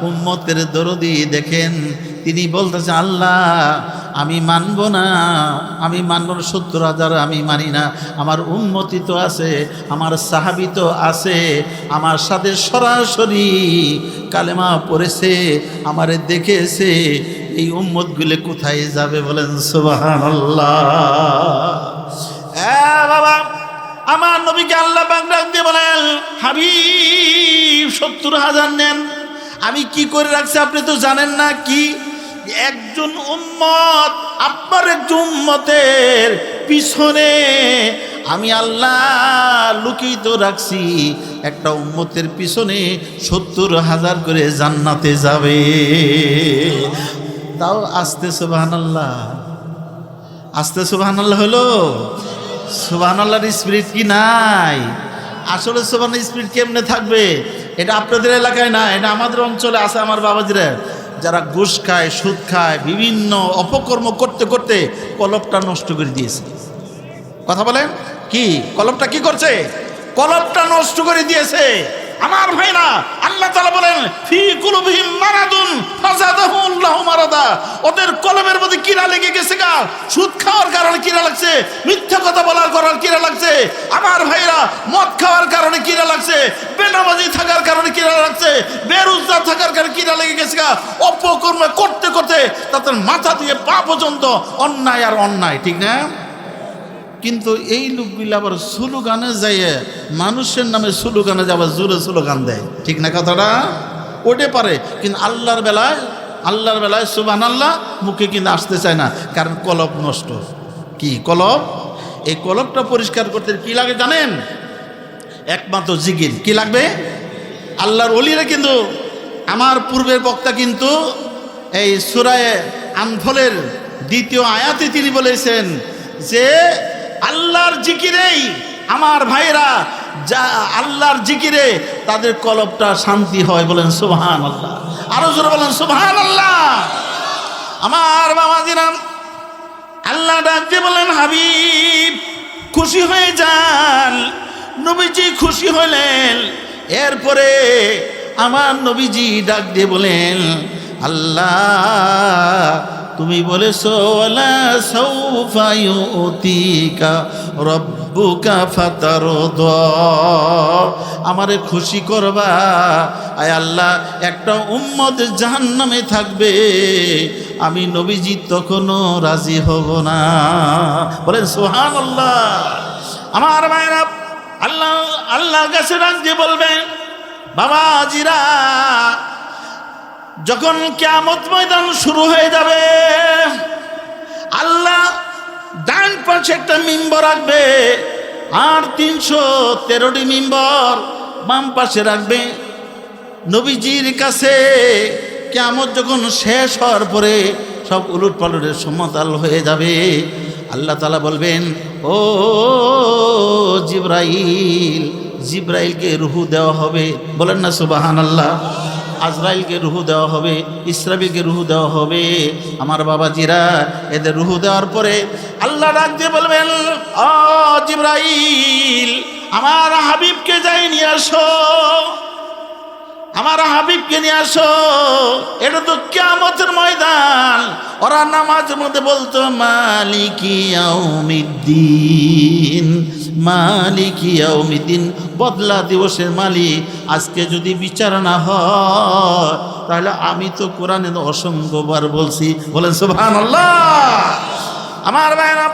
উম্মতের দরদি দেখেন, তিনি বলতেছেন, আল্লাহ আমি মানব না 70,000 আমি মানি না। আমার উম্মতি তো আছে, আমার সাহাবী তো আছে, আমার সাথে সরাসরি কালেমা পড়েছে, আমারে দেখেছে। এই উম্মতগুলো কোথায় যাবে? বলেন সুবহানাল্লাহ। বাবা আমার নবীকে আল্লাহ পাক ডাক দিয়ে বলেন, হাবিব 70,000 নেন। আমি কি করে রাখছি আপনি তো জানেন না। কি একজন উম্মত, আপনার একজন উম্মতের পিছনে আমি আল্লাহ লুকিয়ে তো রাখছি, একটা উম্মতের পিছনে 70,000 করে জান্নাতে যাবে। তাও আস্তে সুবহানাল্লাহ, আস্তে সুবহানাল্লাহ হলো। সুবহানাল্লাহর স্পিরিট কি নাই? আসলে সুবহানাল্লাহ স্পিরিট কেমনে থাকবে? এটা আপনাদের এলাকায় না, এটা আমাদের অঞ্চলে আছে। আমার বাবাজিরা যারা ঘুষ খায়, সুদ খায়, বিভিন্ন অপকর্ম করতে করতে কলবটা নষ্ট করে দিয়েছে। কথা বলেন, কি কলবটা কি করছে? কলবটা নষ্ট করে দিয়েছে। আমার ভাইরা, আল্লাহ তাআলা বলেন, ফি কুলুবিহিম মারাদুন ফাযাদাহুল্লাহু মারাদা। ওদের কলবের মধ্যে কিরা লেগে গেছে। সুদ খাওয়ার কারণে কিরা লাগছে, মিথ্যা কথা বলার কারণে কিরা লাগছে। আমার ভাইরা, মদ খাওয়ার কারণে কিরা লাগছে, বেনামাজি থাকার কারণে কিরা লাগছে, বেরোজগার থাকার কারণে কিরা লেগে গেছে। অপকর্ম করতে করতে তাদের মাথা থেকে পা পর্যন্ত অন্যায় আর অন্যায়, ঠিক না? কিন্তু এই লোকগুলো আবার স্লোগানে যাইয়ে মানুষের নামে স্লোগানে যাবে, জোরে স্লোগান দেয়, ঠিক না কথাটা? ওটে পারে, কিন্তু আল্লাহর বেলায় সুবহানাল্লাহ মুখে কিন্তু আসতে চায় না, কারণ কলব নষ্ট। কি কলব? এই কলবটা পরিষ্কার করতে কি লাগে জানেন? একমাত্র জিকির। কি লাগবে? আল্লাহর ওলিরা কিন্তু, আমার পূর্বের বক্তা কিন্তু এই সূরা আনফলের 2য় আয়াতে তিনি বলেছেন যে আল্লাহর জিকিরেই আমার ভাইরা, যা আল্লাহর জিকিরে তাদের কলবটা শান্তি হয়। বলেন সুবহানাল্লাহ, আরো জোরে বলেন সুবহানাল্লাহ। আমার বাবাজিরা, আল্লাহ ডাক দিয়ে বলেন, হাবিব খুশি হয়ে যান। নবীজি খুশি হলেন। এরপরে আমার নবীজি ডাক দিয়ে বলেন, আল্লাহ তুমি বলেছো ওয়ালা সাউফা ইউতিকা রব্বুকা ফাতারদা, আমারে খুশি করবা। আয় আল্লাহ, একটা উম্মত জাহান্নামে থাকবে, আমি নবীজি তখনও রাজি হব না। বলেন সুবহানাল্লাহ। আমার মায়েরা, আল্লাহর কাছে ডাক দিয়ে বলবেন, বাবাজিরা যখন কিয়ামত ময়দান শুরু হয়ে যাবে, আল্লাহ ডান পাশে একটা মিম্বর রাখবে, আর 313টি মিম্বর বাম পাশে রাখবে। নবীজির কাছে কিয়ামত যখন শেষ হওয়ার পরে সব উলট পালটের সমতল হয়ে যাবে, আল্লাহ তাআলা বলবেন, ও জিব্রাইলকে রুহু দেওয়া হবে। বলেন না সুবহানাল্লাহ। আজরাইলকে রুহু দেওয়া হবে, ইসরাফিলকে রুহু দেওয়া হবে। আমার বাবাজিরা, এদের রুহু দেওয়ার পরে আল্লাহ ডাক দিয়ে বলবেন, ও জিব্রাইল, আমার হাবিবকে যাই নিয়ে আসো, আমার হাবিবকে নিয়ে আসো। এটা তো কিয়ামতের ময়দান। ওরা নামাজের মধ্যে বলতো, মালিকি ইয়াউমিদ্দিন, মালিকি ইয়াউমিদ্দিন, বদলা দিবসের মালিক। আজকে যদি বিচার না হয় তাহলে আমি তো কোরআনে অসংখ্যবার বলছি। বলেন সুবহানাল্লাহ। আমার ভাইরা,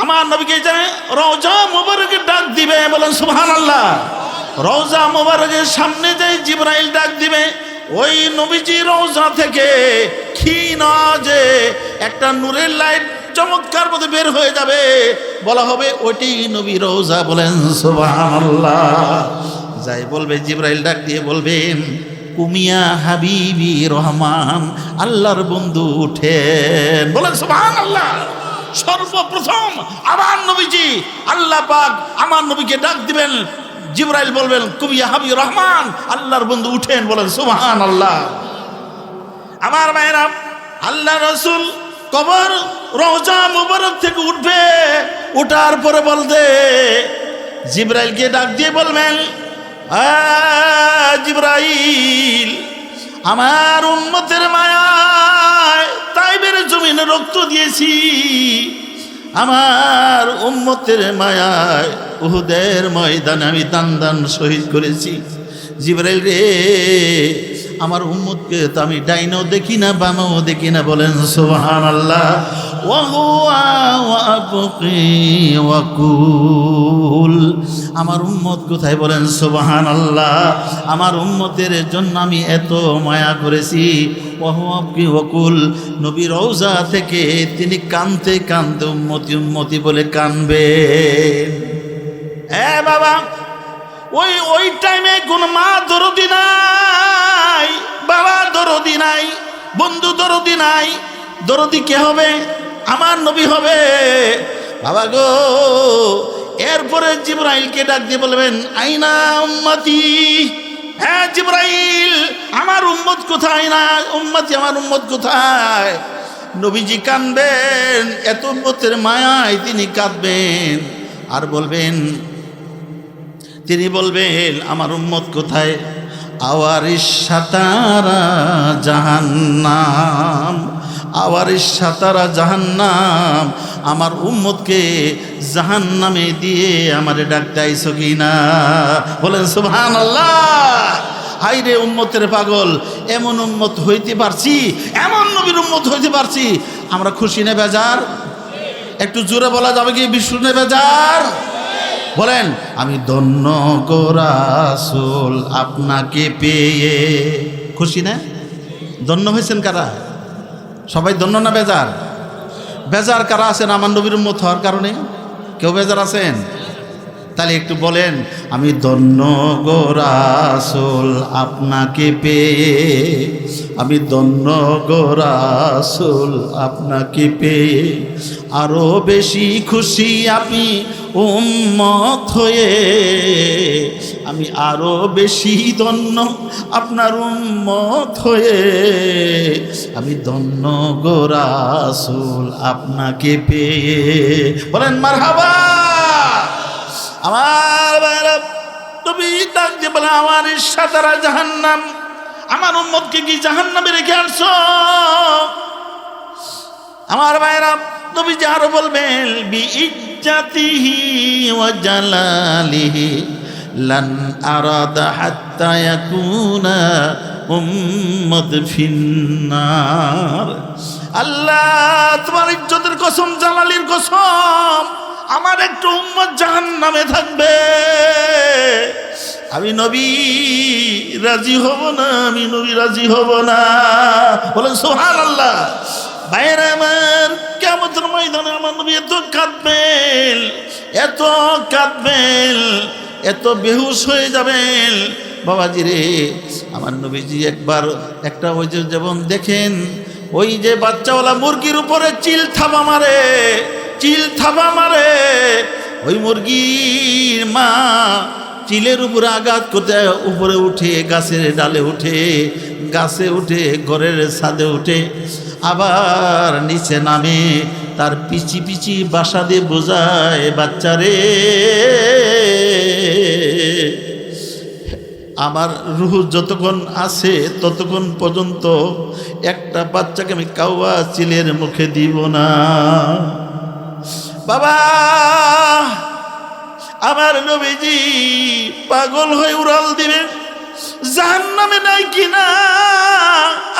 আমার নবীকে জানে রওজা মুবারকে ডাক দিবে। বলেন সুবহানাল্লাহ। রওজা মুবারকের সামনে যাই জিবরাইল ডাক দিবে। ওই নবীজি রওজা থেকে ক্ষীণ যে একটা নূরের লাইট চমৎকার মধ্যে বের হয়ে যাবে, বলা হবে ওইটি নবী রওজা। বলেন সুবহানাল্লাহ। যাই বলবে, জিবরাইল ডাক দিয়ে বলবেন, কুমিয়া হাবিবি রহমান, আল্লাহর বন্ধু উঠেন। বলেন সুবহানাল্লাহ। সর্বপ্রথম আমার নবীজি, আল্লাহ পাক আমার নবীকে ডাক দিবেন। জিবরাইল বলবেন, কুমিয়া হাবিবি রহমান, আল্লাহর বন্ধু উঠেন। বলেন সুবহানাল্লাহ। আমার ভাইরা, আল্লাহ রাসূল কবর রওজা মুবারক থেকে উঠবে। উঠার পরে বলতে জিবরাইলকে ডাক দিয়ে বলবেন, জিবরাইল, আমার উম্মতের মায়ায় তাইবের জমিনে রক্ত দিয়েছি, আমার উম্মতের মায়ায় উহুদের ময়দানে আমি দান শহীদ করেছি। জিবরাইল রে, আমার উম্মতকে তো আমি ডাইনও দেখি না বামও দেখি না। বলেন সুবহানাল্লাহ। আমার উম্মত কোথায়? বলেন সুবহানাল্লাহ। আমার উম্মতের জন্য আমি এত মায়া করেছি। ওয়াকুল, নবী রওজা থেকে তিনি কাঁদতে কাঁদতে উম্মতি উম্মতি বলে কানবে। বাবা, ওই টাইমে কোন মা দরদি নাই, বাবা দরদি নাই, বন্ধু দরদি নাই। দরদি কে হবে? আমার নবী হবে। বাবা গো, এরপরে জিবরাইলকে ডাক দিয়ে বলবেন, আইনা উম্মতি। হ্যাঁ জিবরাইল, আমার উম্মত কোথায়? না উম্মতি, আমার উম্মত কোথায়? নবীজি কাঁদবেন, এত উম্মতের মায়ায় তিনি কাঁদবেন। আর বলবেন, তিনি বলবেন, আমার উম্মত কোথায়? আওয়ারিস সাতারা জাহান্নাম, আওয়ারিস সাতারা জাহান্নাম। আমার উম্মতকে জাহান্নামে দিয়ে আমারে ডাকতে আইছো কিনা? বলেন সুবহানাল্লাহ। হাইরে উম্মতের পাগল, এমন উম্মত হইতে পারছি, এমন নবীর উম্মত হইতে পারছি, আমরা খুশি না বেজার? একটু জোরে বলা যাবে কি বিষ্ণু বেজার? বলেন, আমি ধন্য গো রাসূল আপনাকে পেয়ে। খুশি না? ধন্য হয়েছেন কারা? সবাই ধন্য না বেজার? বেজার কারা আছেন আমার নবীর উম্মত হওয়ার কারণে? কেউ বেজার আছেন? তাহলে একটু বলেন, আমি ধন্য গো রাসূল আপনাকে পেয়ে, আমি ধন্য গো রাসূল আপনাকে পেয়ে, আরো বেশি খুশি আমি উম্মত হয়ে, আমি আরো বেশি ধন্য আপনার উম্মত হয়ে, আমি ধন্য গো রাসূল আপনাকে পেয়ে। বলেন মারহাবা। আমার ভাইরা, নবী ডাক দিয়ে বলে, আমার ইচ্ছাতারা জাহান্নাম, আমার উম্মতকে কি জাহান্নামে রেখে আসছো? আমার ভাইরা, নবী যে আরো বলবেন, বিইজ্জাতিহি ওয়া জালালিহি লান আরাদা হাত্তা ইয়াকুনা উম্মত ফিন্নার। আল্লাহ তোমার ইজ্জতের কসম, জালালির কসম, আমার একটু উম্মত জাহান্নামে থাকবে, আমি নবী রাজি হব না, আমি নবী রাজি হব না। বলেন সুবহানাল্লাহ। ভাইরা আমার, কিয়ামতের ময়দানে আমার নবী এত কাঁদবেন, এত কাঁদবেন, এত বেহুশ হয়ে যাবেন। বাবাজি রে, আমার নবীজি একবার একটা ওই যে যেমন দেখেন, ওই যে বাচ্চাওয়ালা মুরগির উপরে চিল থাবা মারে, চিল থাবা মারে, ওই মুরগির মা চিলের উপরে আঘাত করতে উপরে উঠে, গাছের ডালে উঠে, গাছে উঠে, ঘরের ছাদে উঠে, আবার নিচে নামে, তার পিচি পিচি বাসা দিয়ে বোঝায়, বাচ্চারে আমার রুহ যতক্ষণ আছে ততক্ষণ পর্যন্ত একটা বাচ্চাকে আমি কাউয়া চিলের মুখে দিব না। বাবা, আমার নবীজি পাগল হয়ে উড়াল দিবেন, জাহান্নামে নাই কিনা,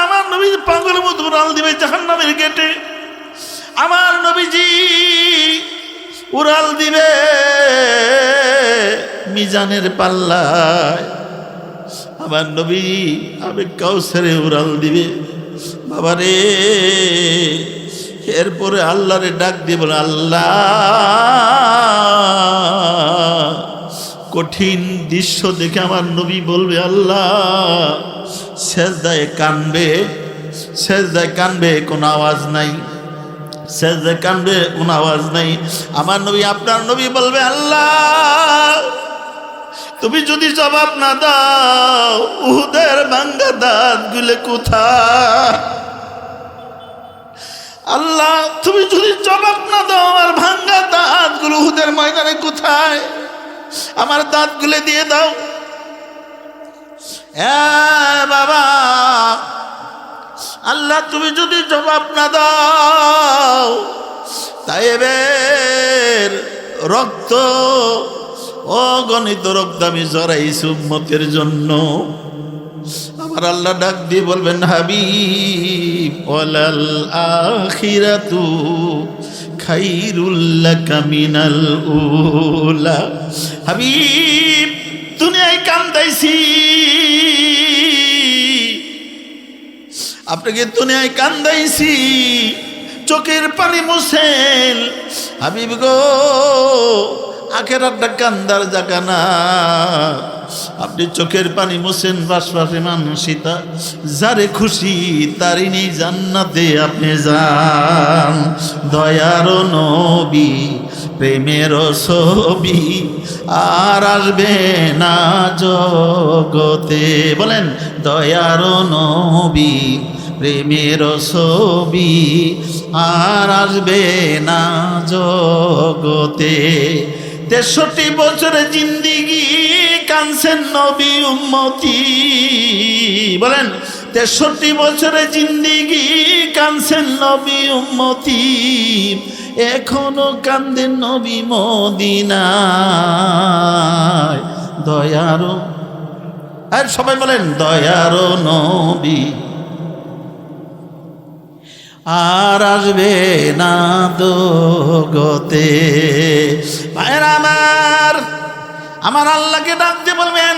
আমার নবীজি পাগলের মতো উড়াল দিবে জাহান্নামের গেটে। আমার নবীজি উড়াল দিবে মিজানের পাল্লায়, আমার নবী আবেগ কাউসারে উড়াল দিবে। বাবারে, এরপরে আল্লাহরে ডাক দিয়ে বলে, আল্লাহ, কঠিন দৃশ্য দেখে আমার নবী বলবে, আল্লাহ, সেজদায় কানবে, সেজদায় কানবে, কোনো আওয়াজ নাই, সেজদায় কানবে, কোনো আওয়াজ নাই। আমার নবী, আপনার নবী বলবে, আল্লাহ, তুমি যদি জবাব না দাও, উহুদের ভাঙ্গা দাঁতগুলো কোথায়? আল্লাহ, তুমি যদি জবাব না দাও, আমার ভাঙ্গা দাঁতগুলো উহুদের ময়দানে কোথায়? আমার দাঁতগুলো দিয়ে দাও। বাবা, আল্লাহ, তুমি যদি জবাব না দাও, তাইবের রক্ত, অগণিত রক্ত আমি জড়াইছি উম্মতের জন্য। আমার আল্লাহ ডাক দিয়ে বলবেন, হাবিব, ওয়ালাল আখিরাতু খাইরুল লাকা মিনাল উলা। হাবিব, দুনিয়ায় কান্দাইছি, আপনাকে দুনিয়ায় কান্দাইছি, চোখের পানি মুছেন। হাবিব গো, আখেরাতটা কান্দার জায়গা না, আপনি চোখের পানি মুছেন, বাসপাশে মানসিতা, যারে খুশি তারই নেই জান্নাতে আপনি যান। দয়ার নবী, প্রেমের ছবি আর আসবে না জগতে। বলেন, দয়ার নবী, প্রেমের ছবি আর আসবে না জগতে। 63 বছরের জিন্দিগি কানছেন নবী উম্মতি। বলেন, 63 বছরের জিন্দিগি কানছেন নবী উম্মতি, এখনো কান্দেন নবী মদিনায়। দয়ারো, আর সবাই বলেন, দয়ারো নবী, আর আসবে না দোগতে। ভাইরা আমার আল্লাহকে ডাকতে বলবেন,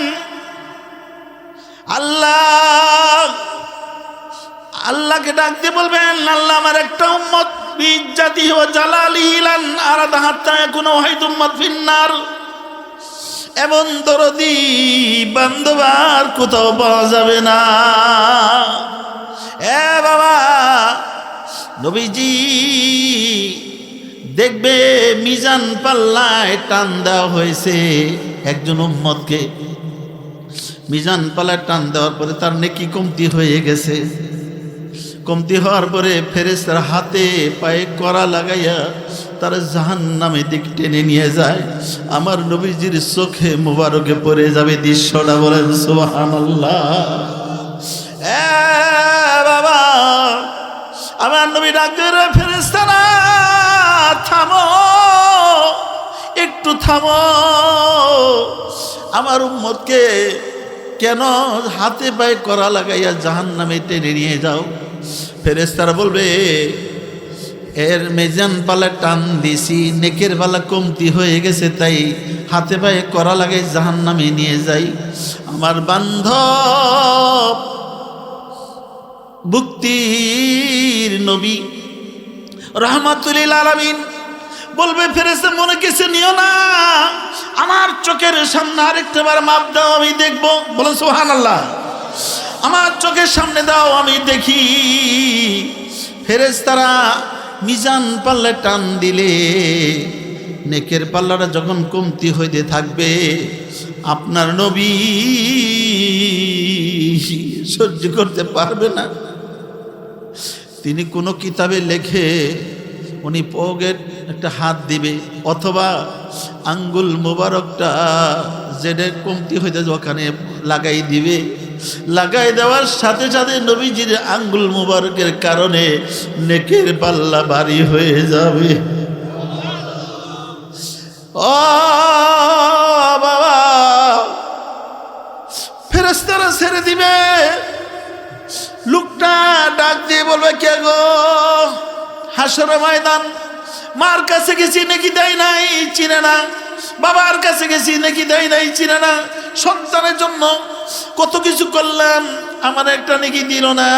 আল্লাহকে ডাকতে বলবেন, আল্লাহ আমার একটা উম্মত বিজ্জাতি ও জালালিহি লান আরাদা হাত্তা ইয়াকুনা ওয়াহিদ উম্মাত ফিন্নার, এমন দরদি বান্দবার কোথাও পাওয়া যাবে না। এ বাবা, নবীজি দেখবে মিজান পাল্লায় টান দেওয়া হয়েছে একজন উম্মতকে। মিজান পাল্লায় টান দেওয়ার পরে তার নেকি কমতি হয়ে গেছে। কমতি হওয়ার পরে ফেরেশতার হাতে পায়ে কড়া লাগাইয়া তারা জাহান্নামে দিক টেনে নিয়ে যায়। আমার নবীজির চোখে মুবারকে পড়ে যাবে দৃশ্যটা। বলেন সুবহানাল্লাহ। এ বাবা, আমার নবী ডাকের ফেরেশতারা, থামো, একটু থামো, আমার উম্মতকে কেন হাতে পায়ে কড়া লাগাইয়া জাহান্নামে টেনে নিয়ে যাও? ফেরেশতারা বলবে, এর মেজান পালা টান দিছি, নেকের পালা কমতি হয়ে গেছে, তাই হাতে পায়ে কড়া লাগাই জাহান্নামে নিয়ে যাই। আমার বান্ধব মুক্তির নবী রাহমাতুল লিল আলামিন বলবে, ফেরেশতা মনে কিছু নিও না, আমার চোখের সামনে আরেকটাবার মাপ দাও, আমি দেখবো। বলো সুবহানাল্লাহ। আমার চোখের সামনে দাও, আমি দেখি। ফেরেশতারা মিজান পাল্লা টান দিলে নেকের পাল্লাটা যখন কমতি হইতে থাকবে, আপনার নবী সহ্য করতে পারবে না। তিনি কোনো কিতাবে লেখে উনি পকেট একটা হাত দিবে, অথবা আঙ্গুল মোবারকটা যেটা কমতি হইতে ওখানে লাগাই দিবে। লাগাই দেওয়ার সাথে সাথে নবীজির আঙ্গুল মোবারকের কারণে নেকের পাল্লা ভারী হয়ে যাবে। ও বাবা, ফেরেশতারা ছেড়ে দিবে। লোকটা ডাক দিয়ে বলবে, কে গো? হাসরের ময়দান, মার কাছে গেছি নাকি দেয় নাই, চিনে না। বাবার কাছে গেছি নাকি দেয় নাই, চিনে না। সন্তানের জন্য কত কিছু করলাম, আমার একটা নাকি দিল না।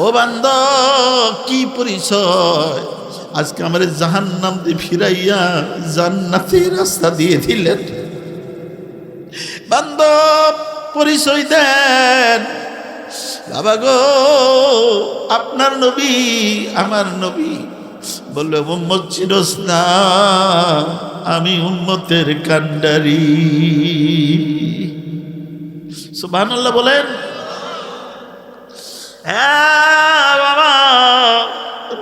ও বান্দব, কি পরিচয়? আজকে আমার জাহান্নাম দিয়ে ফিরাইয়া জান্নাতের রাস্তা দিয়ে দিলেন। বান্দব, পরিচয় দেন। বাবা গো, আপনার নবী, আমার নবী বললো, উম্মত চিনস না? আমি উম্মতের কান্ডারি। সুবহানাল্লাহ বলেন। হ্যাঁ বাবা,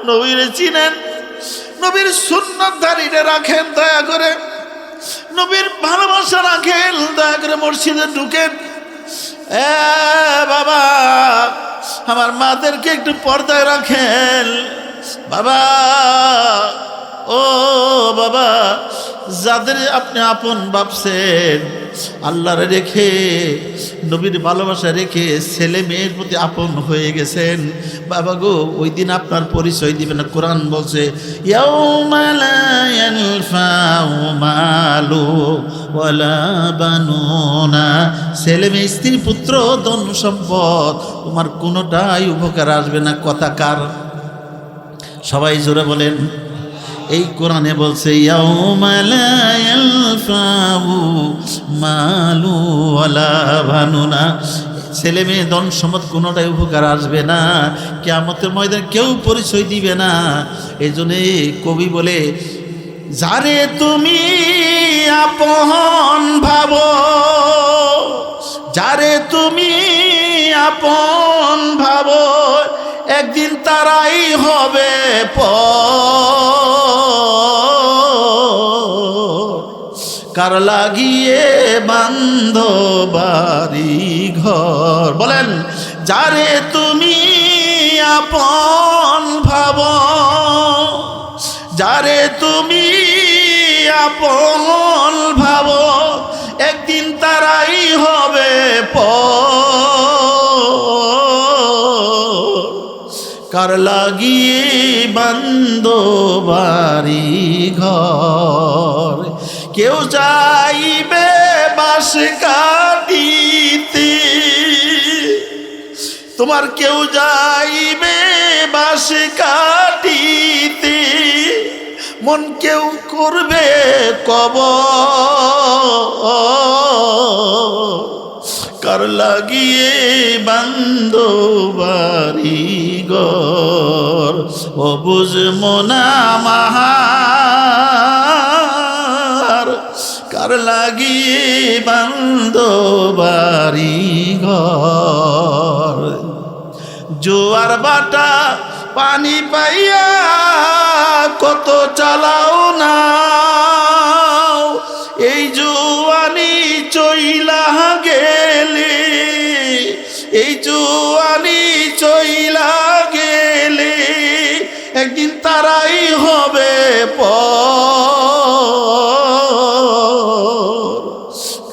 নবীরে চিনেন, নবীর সুন্নাত দাঁড়িয়ে রাখেন দয়া করে, নবীর ভালোবাসা রাখেন দয়া করে, মসজিদে ঢুকেন। বাবা, আমার মাদেরকে একটু পর্দায় রাখেন বাবা। ও বাবা, যাদের আপনি আপন ভাবছেন, আল্লাহরে রেখে, নবীর ভালোবাসা রেখে ছেলে মেয়ের প্রতি আপন হয়ে গেছেন, বাবা গো, ওই দিন আপনার পরিচয় দিবেন না। কোরআন বলছে, ইয়াউমা লা ইয়ানফাউ মালু ওয়ালা বানুনা, ছেলে মেয়ে, স্ত্রী, পুত্র, ধন সম্পদ, তোমার কোনোটাই উপকার আসবে না। কথা কার? সবাই জোরে বলেন। এই কোরআনে বলছে, ইয়াউমা লা ইয়ানফাউ মালু ওয়ালা বানুনা, ছেলে মেয়ে, ধন সম্পদ কোনোটাই উপকার আসবে না। কিয়ামতের ময়দানে কেউ পরিচয় দিবে না। এই জন্যে কবি বলে, যারে তুমি আপন ভাবো, যারে তুমি আপন ভাবো, একদিন তারাই হবে কার লাগিয়ে বান্ধ বাড়ি ঘর। বলেন, যারে তুমি আপন ভাবো, যারে তুমি আপন ভাবো, একদিন তারাই হবে কার লাগিয়ে বান্দো বাড়ি ঘর, কেউ যাইবে বাস কাটিতে, তোমার কেউ যাইবে বাস কাটিতে, মন কেউ করবে কবর, কার লাগিয়ে বান্দো বাড়ি ঘর, ও বুঝমো না মাহার, কার লাগিয়ে বান্দো বাড়ি ঘর। জোয়ার বাটা পানি পাইয়া কত চালাও না, এই জোয়ানি চইলা গেলে, এই জোয়ানি চইলা গেলে একদিন তারাই হবে পর,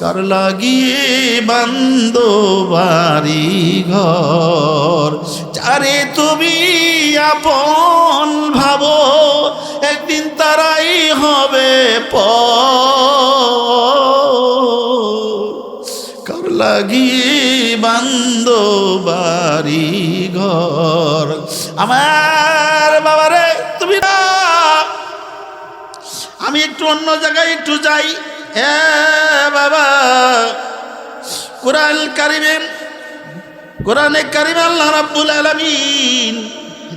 কার লাগিয়ে বান্দো বাড়ি ঘর, যারে তুমি আপন ভাবো একদিন তারাই হবে পর, কার লাগিয়ে বান্দো বাড়ি ঘর। আমার বাবারে তুমি না, আমি একটু অন্য জায়গায় একটু যাই। বাবা, কোরআনে কারিমে আল্লাহ রাব্বুল আলামিন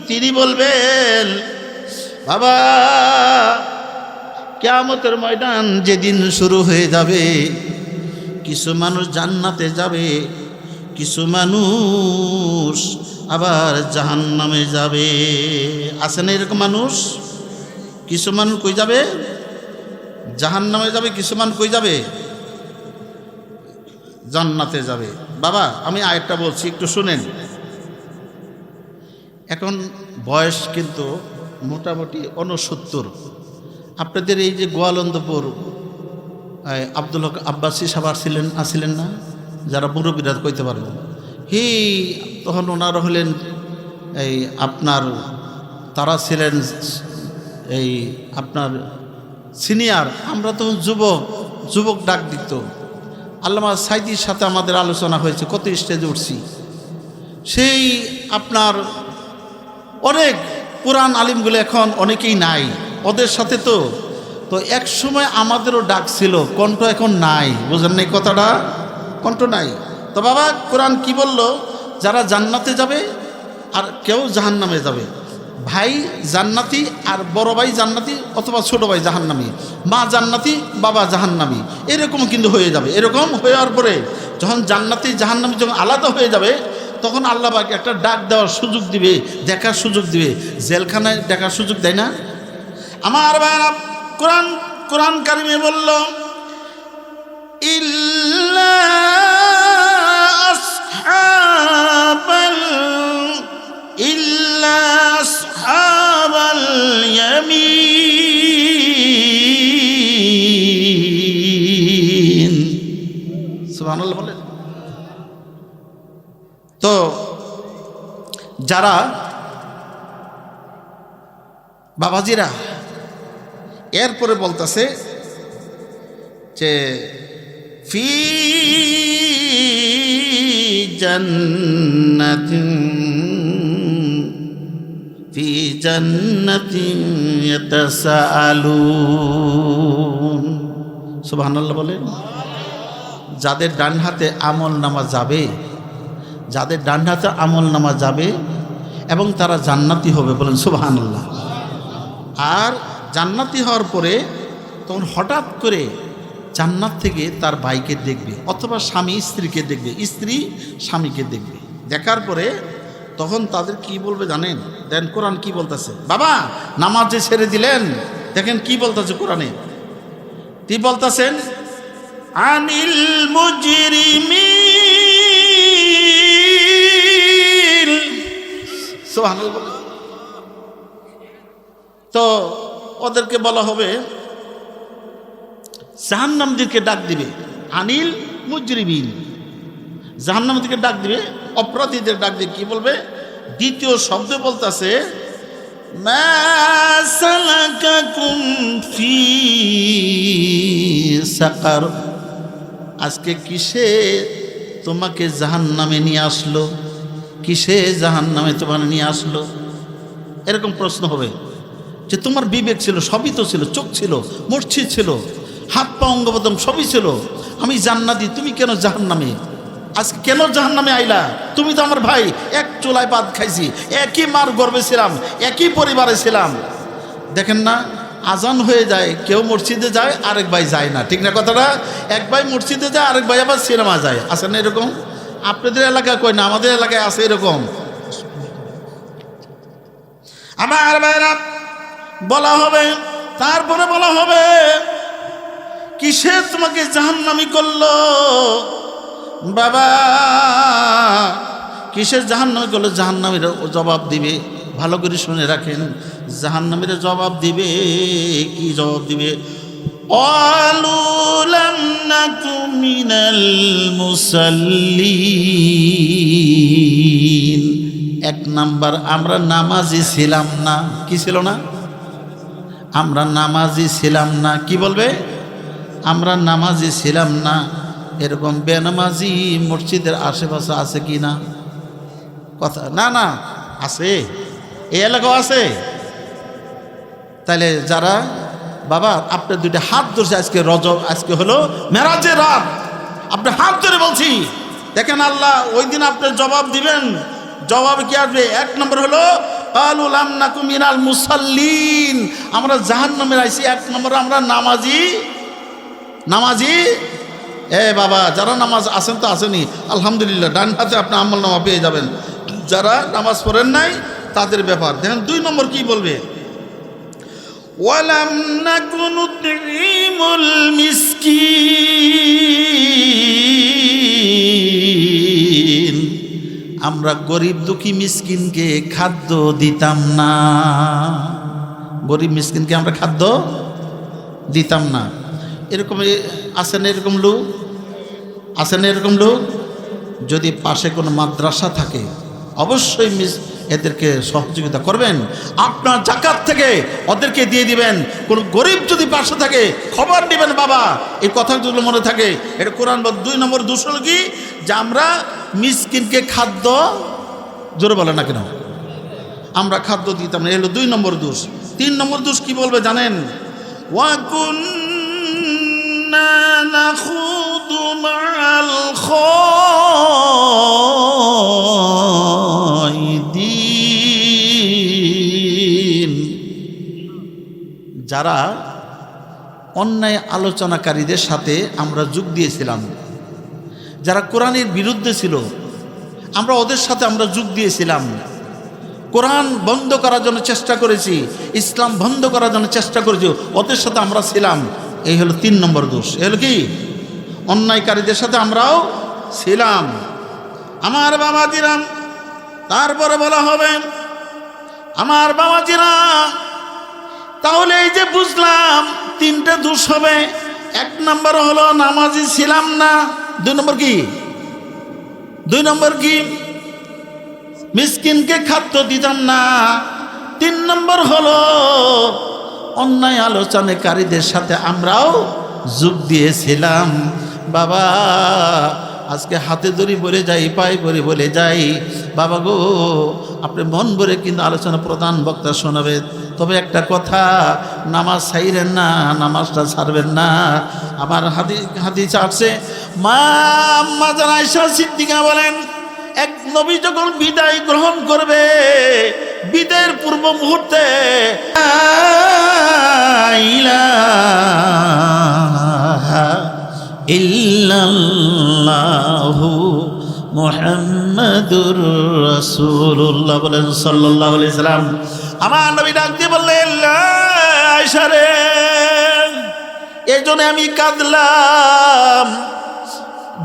তিনি বলবেন, বাবা কিয়ামতের ময়দান যেদিন শুরু হয়ে যাবে, কিছু মানুষ জান্নাতে যাবে, কিছু মানুষ আবার জাহান্নামে যাবে। আছে না এরকম মানুষ? কিছু মানুষ কই যাবে? জাহান্নামে যাবে। কিছু মানুষ কই যাবে? জান্নাতে যাবে। বাবা আমি আরেকটা বলছি, একটু শুনেন। এখন বয়স কিন্তু মোটামুটি 69। আপনাদের এই যে গোয়ালন্দপুর আব্দুল হক আব্বাসী সাহেব আসছিলেন না, যারা মুরব্বীরা কইতে পারবেন, তখন ওনারা হলেন এই আপনার, তারা ছিলেন এই আপনার সিনিয়র, আমরা তখন যুবক ডাক দিত। আল্লামা সাইদির সাথে আমাদের আলোচনা হয়েছে, কত স্টেজে উঠছি। সেই আপনার অনেক পুরান আলিমগুলো এখন অনেকেই নাই ওদের সাথে, তো এক সময় আমাদেরও ডাক ছিল, কণ্ঠ এখন নাই। বুঝেন নাই কথাটা? কণ্ঠ নাই। তো বাবা কোরআন কি বলল? যারা জান্নাতে যাবে আর কেউ জাহান্নামে যাবে। ভাই জান্নাতি আর বড় ভাই জান্নাতি অথবা ছোট ভাই জাহান্নামী, মা জান্নাতি বাবা জাহান্নামী, এরকম কিন্তু হয়ে যাবে। এরকম হওয়ার পরে যখন জান্নাতি জাহান্নামী যখন আলাদা হয়ে যাবে, তখন আল্লাহ পাক একটা ডাক দেওয়ার সুযোগ দিবে, দেখার সুযোগ দিবে। জেলখানায় দেখার সুযোগ দেয় না? আমার ভাইরা, কোরআন কারিমে বলল, ইল্লা আসহাবাল ইয়ামিন। সুবহানাল্লাহ বলেন। তো যারা বাবাজিরা, এরপরে বলতেছে যে ফি জান্নাতিন ইয়াতাসাআলুন। সুবহানাল্লাহ বলেন। যাদের ডান হাতে আমল নামা যাবে, যাদের ডান হাতে আমল নামা যাবে এবং তারা জান্নাতি হবে, বলেন সুবহানাল্লাহ। আর জান্নাতি হওয়ার পরে তখন হঠাৎ করে জান্নাত থেকে তার ভাইকে দেখবে, অথবা স্বামী স্ত্রীকে দেখবে, স্ত্রী স্বামীকে দেখবে। দেখার পরে তখন তাদের কি বলবে জানেন? দেন কোরআন কি বলতেছে? বাবা নামাজ যে ছেড়ে দিলেন, দেখেন কি বলতেছে কোরআনে। কি বলতেছেন? আনিল মুজরিমিন। সুবহানাল্লাহ। তো ওদেরকে বলা হবে, জাহান্নামীদেরকে ডাক দিবে, আনিল মুজরিমিন, জাহান্নামীদেরকে ডাক দিবে, অপরাধীদের ডাক দিবে। কি বলবে? দ্বিতীয় শব্দ বলতেছে মা সালাকাকুম ফি সাকার, আজকে কিসে তোমাকে জাহান্নামে নিয়ে আসলো, কিসে জাহান্নামে তোমার নিয়ে আসলো। এরকম প্রশ্ন হবে যে তোমার বিবেক ছিল, সবই তো ছিল, চোখ ছিল, মসজিদ ছিল, হাত পা অঙ্গবদম সবই ছিল, আমি জান্নাতি, তুমি কেন জাহান্নামে? আজকে কেন জাহান্নামে আইলা? তুমি তো আমার ভাই, এক চুলায় ভাত খাইছি, একই মার গর্ভে ছিলাম, একই পরিবারে ছিলাম। দেখেন না, আজান হয়ে যায়, কেউ মসজিদে যায়, আরেক ভাই যায় না, ঠিক না কথাটা? এক ভাই মসজিদে যায়, আরেক ভাই আবার সিনেমা যায়। আছে না এরকম? আপনাদের এলাকায় কই না, আমাদের এলাকায় আছে এরকম। আমার ভাইরা, বলা হবে, তারপরে বলা হবে কিসে তোমাকে জাহান্নামী করলো বাবা, কিসের জাহান্নামী করলো? জাহান্নামীরা জবাব দিবে, ভালো করে শুনে রাখেন, জাহান্নামীরা জবাব দিবে। কি জবাব দিবে? ক্বালু লাম নাকু মিনাল মুসাল্লিন। এক নাম্বার, আমরা নামাজি ছিলাম না। কি ছিল না? আমরা নামাজি ছিলাম না। কি বলবে? আমরা নামাজি ছিলাম না। এরকম বেনামাজি মসজিদের আশেপাশে আছে কি না? কথা না, না আছে, এই এলাকাও আছে। তাহলে যারা বাবা আপনার দুইটা হাত ধরছে, আজকে রজব, আজকে হলো মেরাজের রাত, আপনার হাত ধরে বলছি, দেখেন আল্লাহ ওই দিন আপনার জবাব দিবেন। জবাব কি আসবে? এক নম্বর হলো ক্বালু লাম নাকু মিনাল মুসাল্লিন, আমরা জাহান্নামে আইছি। এক নম্বর, আমরা নামাজি। এ বাবা, যারা নামাজ আছেন তো আসেনি, আলহামদুলিল্লাহ, ডান হাতে আপনি আমলনামা পেয়ে যাবেন। যারা নামাজ পড়েন নাই তাদের ব্যাপার দেখেন। দুই নম্বর কি বলবে? ওয়ালাম নাকু নুতঈমুল মিসকিন, আমরা গরিব দুঃখী মিসকিনকে খাদ্য দিতাম না। গরিব মিসকিনকে আমরা খাদ্য দিতাম না। এরকম আসেন, এরকম লোক আসেন, এরকম লোক। যদি পাশে কোনো মাদ্রাসা থাকে অবশ্যই এদেরকে সহযোগিতা করবেন, আপনার জাকাত থেকে ওদেরকে দিয়ে দিবেন। কোন গরিব যদি পাশে থাকে খবর দিবেন বাবা, এই কথাগুলো মনে থাকে, এটা কোরআন। দুই নম্বর দোষ হলো কি? যে আমরা মিসকিনকে খাদ্য, জোরে বলে না কেন, আমরা খাদ্য দিতাম না, এলো দুই নম্বর দোষ। তিন নম্বর দোষ কি বলবে জানেন? ওয়াকুন্না নাখুদু মাআল খায়দিন, যারা অন্যায় আলোচনাকারীদের সাথে আমরা যোগ দিয়েছিলাম, যারা কোরআনের বিরুদ্ধে ছিল, আমরা ওদের সাথে আমরা যোগ দিয়েছিলাম। কোরআন বন্ধ করার জন্য চেষ্টা করেছি, ইসলাম বন্ধ করার জন্য চেষ্টা করেছি, ওদের সাথে আমরা ছিলাম। এই হলো তিন নম্বর দোষ। এ হলো কি? অন্যায়কারীদের সাথে আমরাও ছিলাম। আমার বাবাজিরা, তারপরে বলা হবে আমার বাবাজিরা, তাহলে এই যে বুঝলাম তিনটা দোষ হবে। এক নম্বর হলো নামাজি ছিলাম না। দুই নম্বর কি? দুই নম্বর কি? মিসকিনকে খাদ্য দিতাম না। তিন নম্বর হলো অন্যায় আলোচনাকারীদের সাথে আমরাও যোগ দিয়েছিলাম। বাবা, আজকে হাতে ধরি বলে যাই, পায়ে ভরে বলে যাই, বাবা গো, আপনি মন ভরে কিন্তু আলোচনা প্রধান বক্তা শোনাবে, তবে একটা কথা, নামাজ ছাইরেন না, নামাজটা ছাড়বেন না। আমার হাদিস আসছে, মা জান আয়েশা সিদ্দিকা বলেন, এক নবী যখন বিদায় গ্রহণ করবে, বিদায়ের পূর্ব মুহূর্তে ইল্লাল্লাহু মুহাম্মাদুর রাসূলুল্লাহ বলেন সাল্লাল্লাহু আলাইহি সাল্লাম। আমার নবী ডাক দিয়ে বললেন, আয়েশা রে, এই জন্য আমি কাঁদলাম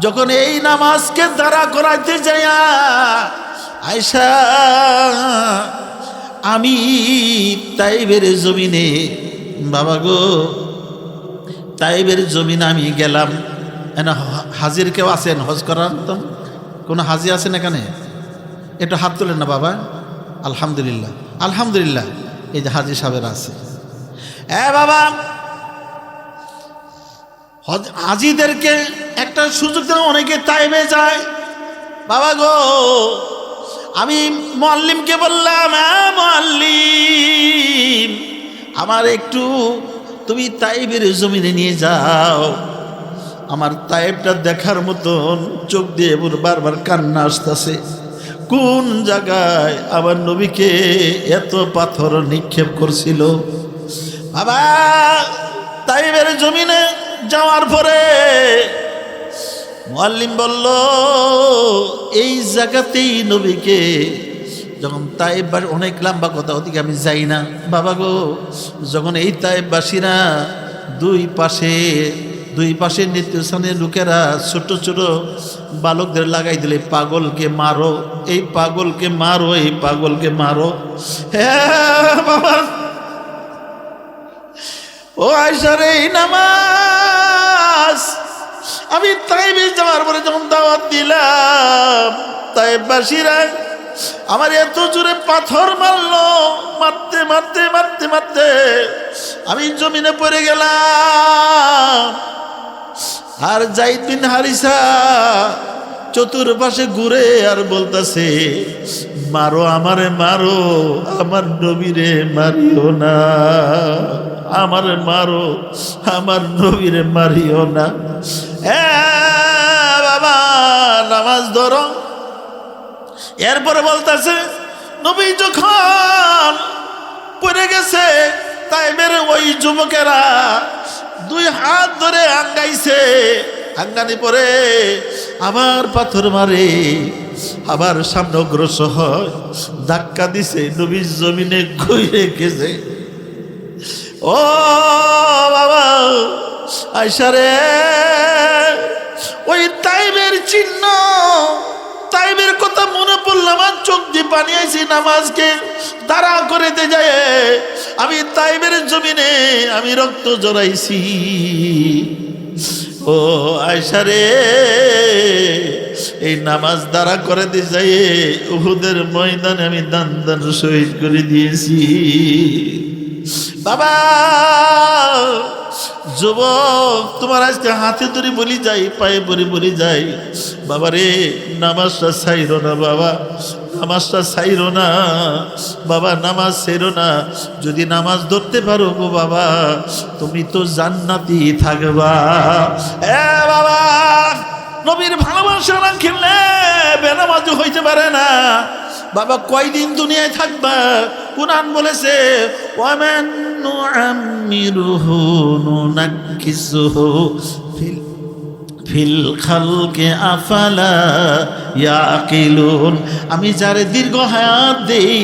যখন এই নামাজকে দাঁড়া করাইতে যাইয়া। আয়েশা, আমি তাইবের জমিনে, বাবা গো, তাইবের জমিনে আমি গেলাম। হাজির কেউ আছেন হজ করার? তো কোনো হাজি আছেন এখানে? একটু হাত তোলেন না বাবা। আলহামদুলিল্লাহ, আলহামদুলিল্লাহ। এই যে হাজি সাহেবের আছে। বাবা, হাজিদেরকে একটা সুযোগ দেন, অনেকে তাইবে যায়। বাবা গো, আমি মুআল্লিমকে বললাম, মুআল্লিম, আমার একটু তুমি তাইবের জমিনে নিয়ে যাও, আমার তাইবটা দেখার মতন। চোখ দিয়ে বারবার কান্না আসতেছে। কোন জায়গায় আমার নবীকে এত পাথর নিক্ষেপ করছিল। বাবা, তাইবের জমিনে যাওয়ার পরে মুআল্লিম বলল, এই জায়গাতেই নবীকে যখন তাইব, অনেক লম্বা কথা, ওদিকে আমি যাই না। বাবা গো, যখন এই তাইববাসীরা দুই পাশে নিত্যস্থানের লোকেরা ছোট ছোট বালকদের লাগাই দিলে, পাগলকে মারো, এই পাগলকে মারো, এই পাগলকে মারো। হ্যাঁ বাবা, ও আয়সার এই নামাজ আমি তাইবে যাওয়ার পরে যখন দাওয়াত দিলাম, তাইববাসীরা আমার এত জোরে পাথর মারলো, মারতে মারতে মারতে মারতে আমি জমিনে পড়ে গেলাম। আর যায়েদ বিন হারিসা চতুর্পাশে ঘুরে আর বলতেছে, মারো আমারে, মারো, আমার নবীরে মারিও না, আমারে মারো, আমার নবীরে মারিও না। বাবা, নামাজ ধরো। এরপরে বলতেছে, নবী যখন পড়ে গেছে, তাইবের ওই যুবকেরা দুই হাত ধরে আঙ্গাইছে, আঙ্গানি পরে আবার পাথর মারে, আবার সামনে অগ্রসর হয়, ধাক্কা দিছে, নবীর জমিনে ঘুরে গেছে। ও বাবা আয়সা রে, ওই তাইবের চিহ্ন, তাইবের কথা মনে পড়ল, আমার চোখ দিয়ে পানি আইছি। নামাজকে দাঁড়া করে দে যায়, আমি তাইবের জমিনে আমি রক্ত জড়াইছি। ও আয়সা রে, এই নামাজ দাঁড়া করে দিয়ে যায়, উহুদের ময়দানে আমি দান দান শহীদ করে দিয়েছি। বাবা যুবক, তোমার আজকে হাতে ধরে বলি যাই, পায়ে পরে বলি যাই, বাবা রে, নামাজটা ছাইরো না বাবা, নামাজটা ছাইরো না বাবা, নামাজ ছেড়ো না। যদি নামাজ ধরতে পারো গো বাবা, তুমি তো জান্নাতি থাকবা। বাবা, নবীর ভালোবাসা না খেললে বেনামাজি হইতে পারে না। বাবা, কয়দিন দুনিয়ায় থাকবা? কুরআন বলেছে, ওয়ামান নুআম্মিরুহু নুনাক্কিসুহু ফিল খালকি আফালা ইয়াকিলুন। আমি যারে দীর্ঘ হায়াত দেই,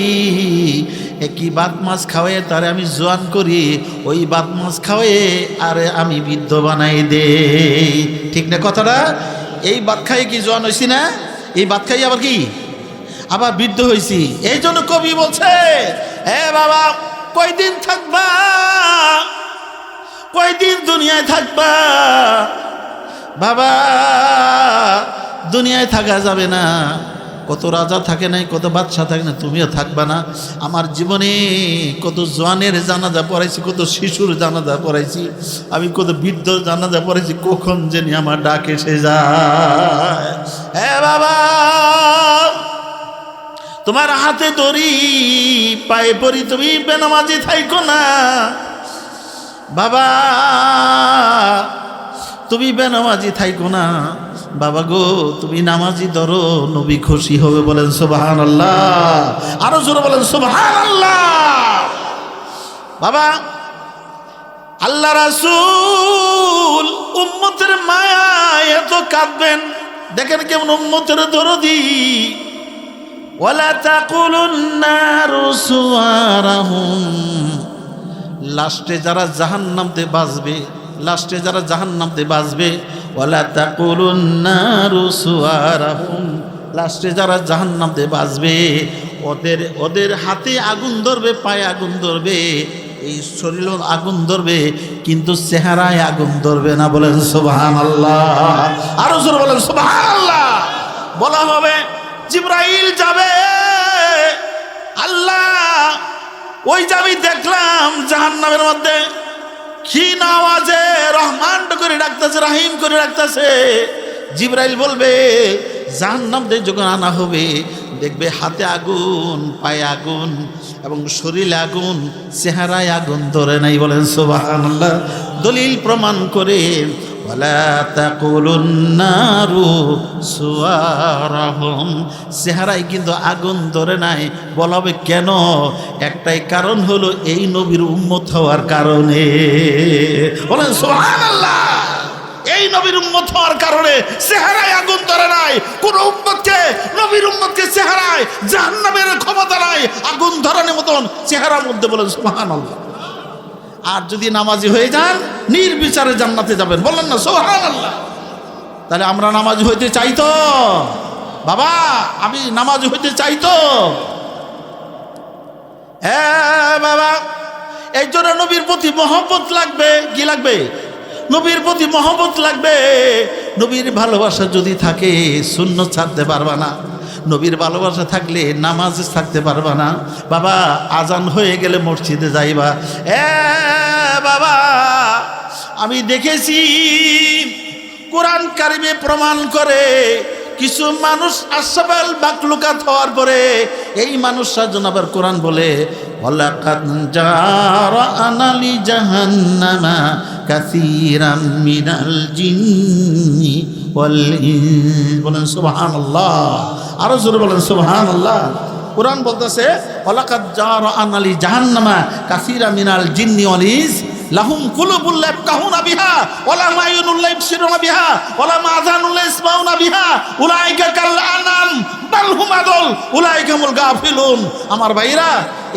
একই বাত মাছ খাওয়াই তারে আমি জোয়ান করি, ওই বাত মাছ খাওয়াই আরে আমি বৃদ্ধ বানাই দেই। ঠিক না কথাটা? এই ভাত খাই কি জোয়ান হয়েছি না? এই ভাত খাই আবার কি আবার বৃদ্ধ হয়েছি। এই জন্য কবি বলছে, বাবা, কয়দিন থাকবা, কয়দিন দুনিয়ায় থাকবা? বাবা, দুনিয়ায় থাকা যাবে না। কত রাজা থাকে নাই, কত বাদশা থাকে না, তুমিও থাকবা না। আমার জীবনে কত জওয়ানের জানাজা পড়াইছি, কত শিশুর জানাজা পড়াইছি, আমি কত বৃদ্ধ জানাজা পড়াইছি, কখন জানি আমার ডাক এসে যায়। বাবা, তোমার হাতে ধরি, পায়ে পড়ি, তুমি বেনামাজি থাইকো না বাবা, তুমি বেনামাজি থাইকো না বাবা গো, তুমি নামাজি ধরো, নবী খুশি হবে। বলেন সুবহানাল্লাহ, আরো জোরে বলেন সুবহানাল্লাহ। বাবা, আল্লাহ রাসূল উম্মতের মায়ায় এত কাঁদবেন, দেখেন কেমন উম্মতের দরদি। ওয়ালা তাকুলুন্না রুসওয়ারাহুম, লাস্টে যারা জাহান্নামতে বাঁচবে, লাস্টে যারা জাহান্নামতে বাঁচবে, ওয়ালা তাকুলুন্না রুসওয়ারাহুম, লাস্টে যারা জাহান্নামতে বাঁচবে, ওদের হাতে আগুন ধরবে, পায়ে আগুন ধরবে, এই শরীর আগুন ধরবে, কিন্তু চেহারায় আগুন ধরবে না। বলেন সুবহানাল্লাহ, আরো জোরে বলেন সুবহানাল্লাহ। বলা হবে জিবরাইল যাবে, আল্লাহ ওই যে আমি দেখলাম জাহান্নামের মধ্যে ক্ষীণ আওয়াজে রহমান করে ডাকতেছে, রাহিম করে ডাকতেছে। জিবরাইল বলবে জাহান্নাম দিয়ে যখন আনা হবে দেখবে হাতে আগুন, পায়ে আগুন এবং শরীরে আগুন, চেহারায় আগুন ধরে নাই। বলেন সুবহানাল্লাহ। দলিল প্রমাণ করে ওয়ালা তাকুলুন নারু সুওয়ারাহুম, চেহারায় কিন্তু আগুন ধরে নাই। বলা হবে কেন? একটাই কারণ হলো এই নবীর উম্মত হওয়ার কারণে। বলেন সুবহানাল্লাহ। এই নবীর উম্মত হওয়ার কারণে চেহারায় আগুন ধরে নাই। কোন উম্মতকে, নবীর উম্মতকে চেহারায় জাহান্নামের ক্ষমতা নাই আগুন ধরানোর মতন চেহারার মধ্যে। বলেন সুবহানাল্লাহ। আর যদি নামাজি হয়ে যান নির্বিচারে জান্নাতে যাবেন। বলেন না সুবহানাল্লাহ। তাহলে আমরা নামাজি হইতে চাই তো বাবা, আমি নামাজি হইতে চাই তো। হ্যাঁ বাবা, এই জন্য নবীর প্রতি মহব্বত লাগবে। কি লাগবে? নবীর প্রতি মহব্বত লাগবে। নবীর ভালোবাসা যদি থাকে সুন্নত ছাড়তে পারবা না। নবীর ভালোবাসা থাকলে নামাজে থাকতে পারবা না। বাবা আজান হয়ে গেলে মসজিদে যাইবা। বাবা আমি দেখেছি কোরআন কারিমে প্রমাণ করে কিছু মানুষ আশরাফুল মাখলুকাত হওয়ার পরে এই মানুষরা যেন আবার কোরআন বলে ওয়ালাকাদ জারা'না লি জাহান্নামা কাসীরাম মিনাল জিন্নি ওয়াল ইনস। বলেন সুবহানাল্লাহ। আরো জোরে বলেন সুবহানাল্লাহ। কোরআন বলতেছে ওয়ালাকাদ জারা'না লি জাহান্নামা কাসীরাম মিনাল জিন্নি ওয়াল ইনস লাহুম কুলুবুল লা ইয়াফকাহুনা বিহা ওয়া লাহুম আ'য়ুনুল লা ইবসিরুনা বিহা ওয়া লাহুম আযানুল লা ইয়াসমাউনা বিহা উলাইকা কাল আনাম বাল হুম আদল উলাইকা হুমুল গাফিলুন। আমার ভাইরা,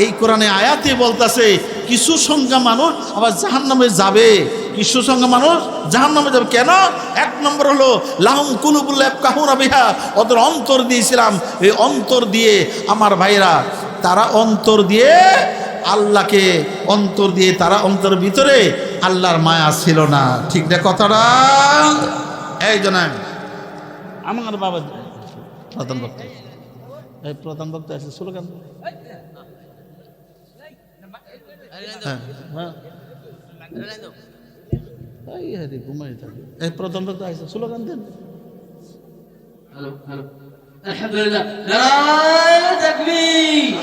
এই কোরআনে আয়াতে বলতেছে কিছু সংখ্যা মানুষ আবার জাহান্নামে যাবে। কিছু সংখ্যা মানুষ জাহান্নামে যাবে কেন? এক নম্বর হলো লাহুম কুলুবুল লা ইয়াফকাহুনা বিহা, ওদের অন্তর দিয়েছিলাম। এই অন্তর দিয়ে আমার ভাইরা, তারা অন্তর দিয়ে আল্লাহকে, অন্তর দিয়ে তারা অন্তরের ভিতরে আল্লাহর মায়া ছিল না। ঠিক না কথাটা? এই জন্য আমার বাবা প্রধান বক্তা, এই প্রধান বক্তা আছে স্লোগান। ঘুমাই থাকে। এই প্রধান বক্তা আছে স্লোগান দেন। হ্যালো হ্যালো আলহামদুলিল্লাহ, নারায়ে তাকবীর।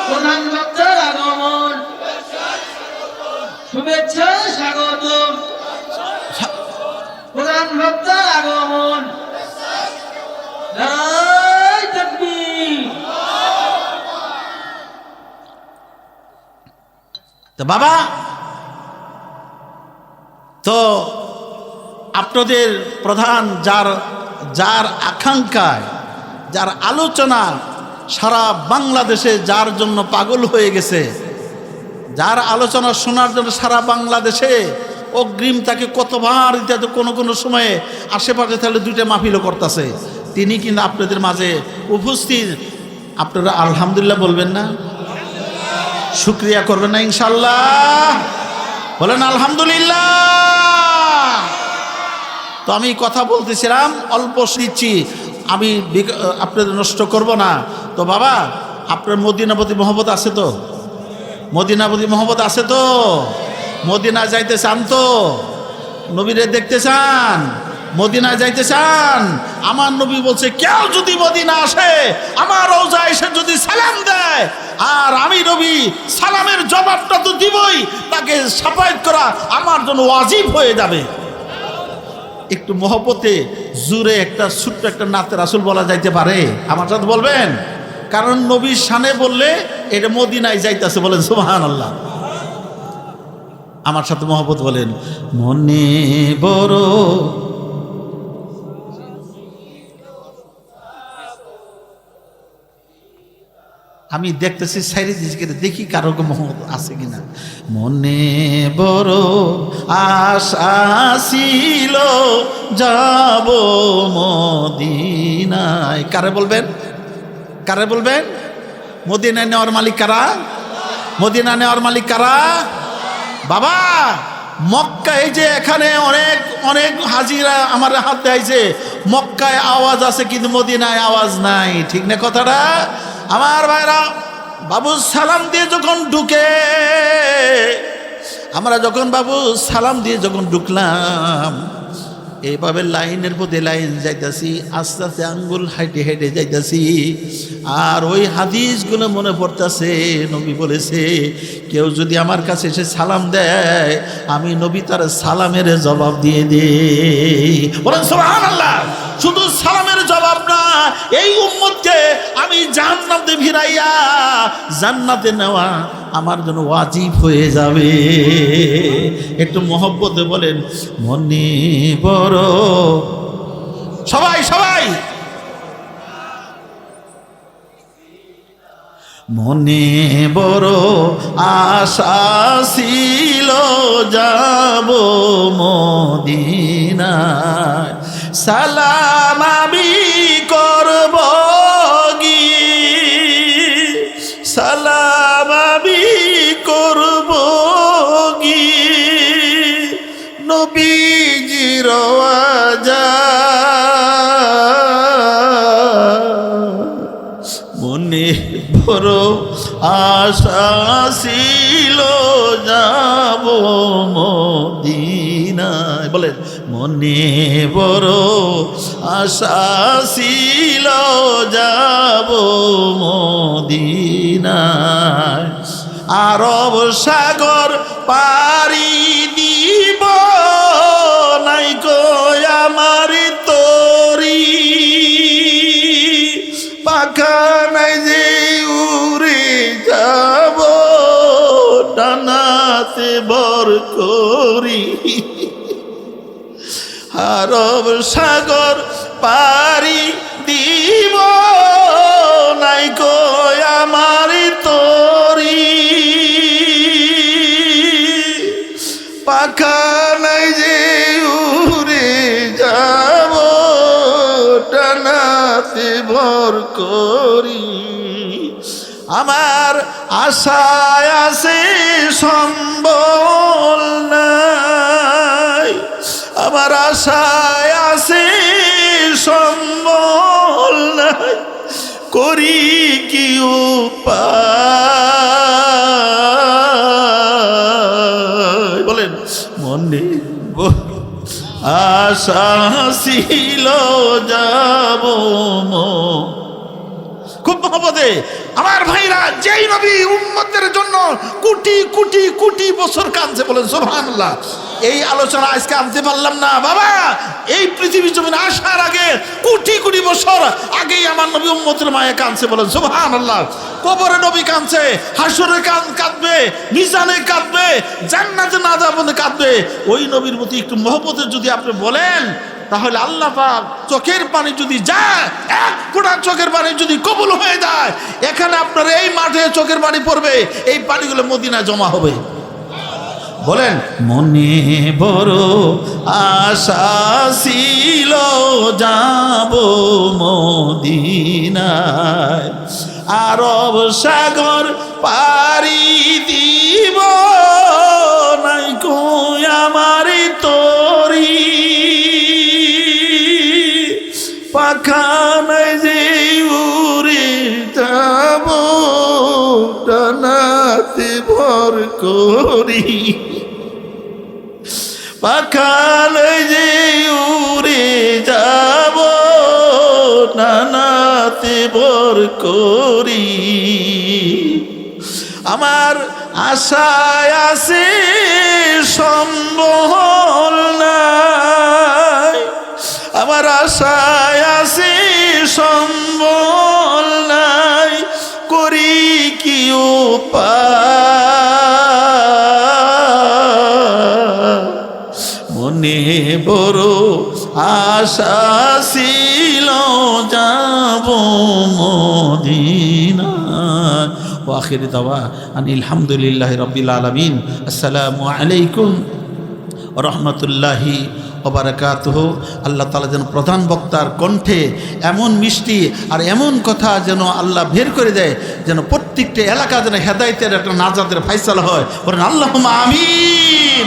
প্রধান বক্তার আগমন, শুভেচ্ছা স্বাগতম। প্রধান বক্তার আগমন, নারায়ে তাকবীর। তো বাবা, তো আপনাদের প্রধান যার আকাঙ্ক্ষায়, যার আলোচনা সারা বাংলাদেশে যার জন্য পাগল হয়ে গেছে, যার আলোচনা শোনার জন্য সারা বাংলাদেশে অগ্রিম তাকে কতবার ইত্যাদি কোনো সময়ে আশেপাশে তাহলে দুইটা মাহফিলও করতেছে, তিনি কিন্তু আপনাদের মাঝে উপস্থিত। আপনারা আলহামদুলিল্লাহ বলবেন না? শুকরিয়া করবেন না ইনশাল্লাহ? বলেন আলহামদুলিল্লাহ। তো আমি কথা বলতেছিলাম, অল্প দিচ্ছি, আমি আপনাদের নষ্ট করব না। তো বাবা, আপনার মদিনা প্রতি মহব্বত আছে তো? মদিনা প্রতি মহব্বত আছে তো? মদিনা যাইতে চান তো? নবীরে দেখতে চান? মদিনা যাইতে চান? আমার নবী বলছে কেউ যদি মদিনা আসে, আমার রওজা এসে যদি সালাম দেয়, আর আমি নবী সালামের জবাবটা তো দিবই, তাকে সাফায়াত করা আমার জন্য ওয়াজিব হয়ে যাবে। একটু মহব্বতে জুড়ে একটা ছোট্ট একটা নাতে রাসূল বলা যাইতে পারে? আমার সাথে বলবেন? কারণ নবীর শানে বললে এটা মদিনায় যাইতেছে। বলেন সুবহানাল্লাহ। আমার সাথে মহব্বত বলেন। মনে বড় আমি দেখতেছি সাইরে দিকে, দেখি কারো মহব্বত আছে কিনা। মনে বড় আশা ছিল যাব মদিনায়। কারে বলবেন? কারে বলবেন? মদিনায় নেওয়ার মালিক কারা? মদিনা নেওয়ার মালিক কারা? বাবা, মক্কা, এই যে এখানে অনেক হাজিরা আমার হাত দেয়ছে, মক্কায় আওয়াজ আছে কিন্তু মদিনায় আওয়াজ নাই, ঠিক না কথাটা? আমার ভাইরা, বাবু সালাম দিয়ে যখন ঢুকে, আমরা যখন বাবু সালাম দিয়ে যখন ঢুকলাম, এইভাবে লাইনের মধ্যে লাইন যাইতাছি, আস্তে আস্তে আঙ্গুল হাইটে হেঁটে যাইতাছি, আর ওই হাদিসগুলো মনে পড়তেছে। নবী বলেছে, কেউ যদি আমার কাছে এসে সালাম দেয়, আমি নবী তার সালামের জবাব দিয়ে দেই। বলেন সুবহানাল্লাহ। শুধু সালামের জবাব না, এই উম্মতকে আমি জান্নাতে ভিড়াইয়া জান্নাতে নেওয়া আমার জন্য ওয়াজিব হয়ে যাবে। একটু মহব্বতে বলেন, মনে বড়, সবাই সবাই মনে বড় আশা ছিল যাব মদিনায়, সালাম আমি করব গিয়ে, সালাম আমি করব গিয়ে নবীজির মনে বড় আশা ছিল যাব মদিনায়। বলেন, মনে বড় আশা ছিল যাব মদিনায়, আরব সাগর পাড়ি দিব নাই গো আমার তরি, পাখা নাই যে উড়ে যাব ডানাতে বর করি, আরব সাগর পাড়ি দিব নাই গো আমার তরি, পাখা নাই যে উড়ে যাব ডানাতে ভর করি। আমার আশায় আছে সম্বল নাই, আমার আশায় আছে সম্বল নাই, করি কি উপায়? বলেন, মনে আশা ছিল যাব খুব মহব্বতে। আমার ভাইরা, যেই নবী উম্মতের জন্য কোটি কোটি কোটি বছর কাঁদছে, বলেন সুবহানাল্লাহ। এই আলোচনা আজকে আনতে পারলাম না বাবা, এই পৃথিবী জমিনে আসার আগে কোটি কোটি বছর আগেই আমার নবী উম্মতের মায়ে কাঁদছে, বলেন সুবহানাল্লাহ। কবরে নবী কাঁদছে, হাসরে কাঁদবে, মিজানে কাঁদবে, জান্নাতে না যাবে কাঁদবে। ওই নবীর প্রতি একটু মহব্বতের যদি আপনি বলেন, তাহলে আল্লাহ পাক চোখের পানি যদি যায়, এক ফোঁটা চোখের পানি যদি কবুল হয়ে যায়, এখানে আপনার এই মাঠে চোখের পানি পড়বে, এই পানিগুলো মদিনায় জমা হবে। বলেন, মনে বড় আশা ছিল যাব মদিনায়, আরব সাগর পাড়ি দিব নাই কো আমার তরি, পাখা নাই যে উড়ে যাব ডানাতে ভর করি, পাখা নাই যে উড়ে যাব ডানাতে ভর করি। আমার আশায় আছে সম্বল নাই, আমার আশায় আছে সম্বল নাই, করি কি উপায়? মনে বড় আশা ছিল যাব মদিনায়। ওয়া আখির দাওয়া আনিল হামদুলিল্লাহি রাব্বিল আলামিন। আসসালামু আলাইকুম ওয়া রাহমাতুল্লাহি ওয়া বারাকাতুহু। আল্লাহ তাআলা যেন প্রধান বক্তার কণ্ঠে এমন মিষ্টি আর এমন কথা যেন আল্লাহ বের করে দেয়, যেন প্রত্যেকটা এলাকা যেন হেদায়েতের একটা নাজাতের ফয়সালা হয়। বলেন আল্লাহুম্মা আমিন।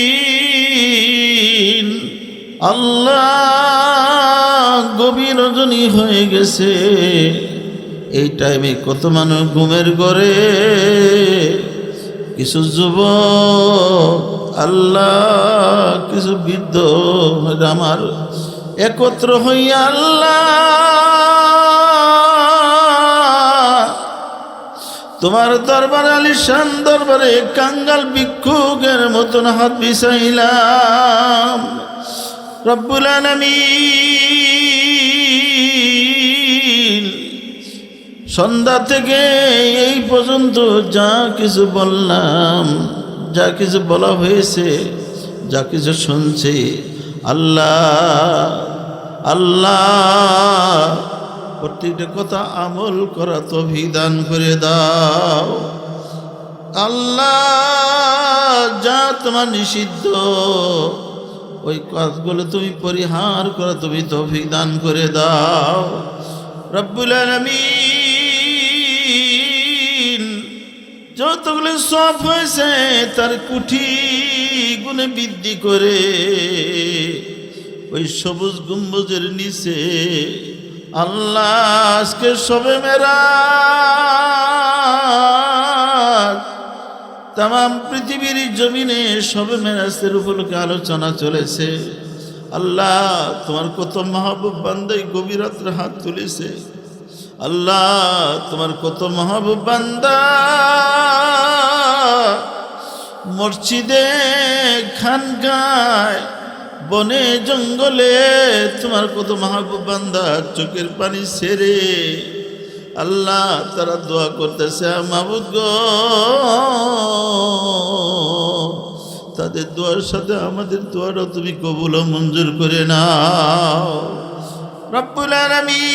আল্লাহ গভীর রজনী হয়ে গেছে, এই টাইমে কত মানুষ ঘুমের ঘরে, কিছু যুবক আল্লাহ, কিছু বৃদ্ধ আমার একত্র হইয়া আল্লাহ তোমার দরবারে, আলিশান দরবারে কাঙ্গাল ভিক্ষুকের মতন হাত বিছাইলাম। রব্বুল আলামিন, সন্ধ্যা থেকে এই পর্যন্ত যা কিছু বললাম, যা কিছু বলা হয়েছে, যা কিছু শুনছি, আল্লাহ আল্লাহ প্রত্যেকটা কথা আমল করা তৌফিক দান করে দাও। আল্লাহ যা তোমার নিষিদ্ধ ওই কাজগুলো তুমি পরিহার করা তুমি তৌফিক দান করে দাও। রব্বুল আলামিন, যতগুলো সওয়াব হয়েছে তার কোটি গুণে বৃদ্ধি করে ওই সবুজ গম্বুজের নিচে আল্লাহ আজকে শবে মেরাজ, তাম পৃথিবীর জমিনে শবে মেরাজের উপলক্ষে আলোচনা চলেছে। আল্লাহ তোমার কত মাহবুব বান্দাই গভীর রাত্রে হাত তুলেছে। আল্লাহ তোমার কত মাহবুব বান্দা মসজিদে, খানগায়, বনে জঙ্গলে তোমার কত মাহবুব বান্দা চোখের পানি ছেড়ে আল্লাহ তারা দোয়া করতেছে, মাহবুব গো তাদের দোয়ার সাথে আমাদের দোয়ারও তুমি কবুল ও মঞ্জুর করে নাও। রব্বুল আলামিন,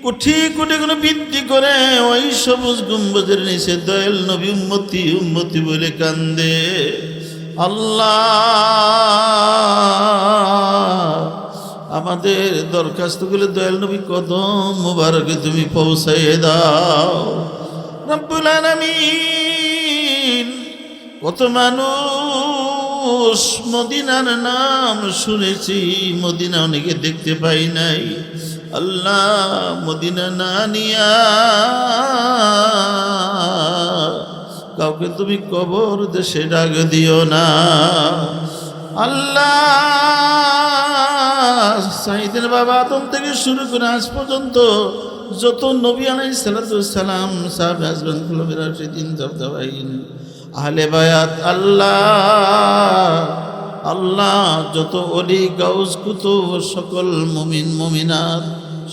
কোটি কোটি গুণ বৃদ্ধি করে ওই সবুজ গম্বুজের নিচে দয়াল নবী উম্মতি উম্মতি বলে কান্দে। আল্লাহ আমাদের দরখাস্তগুলো দয়াল নবী কদম মুবারকে তুমি পৌঁছাইয়ে দাও। রব্বুল আলামিন, কত মানুষ মদিনার নাম শুনেছি, মদিনা অনেকে দেখতে পাই নাই। আল্লাহ মদিনা না নিয়া কাউকে তুমি কবর দেশে ডাক দিও না। আল্লাহ সাইয়েদের বাবা আদম থেকে শুরু করে আজ পর্যন্ত যত নবী আলাইহিস সালাতু ওয়াস সালাম, সাহাবা আজমান, খুলাফায়ে রাশিদিন, তাবেঈন, আহলে বায়াত, আল্লাহ আল্লাহ যত ওলি গাউস কুতুব সকল মুমিন মুমিনাত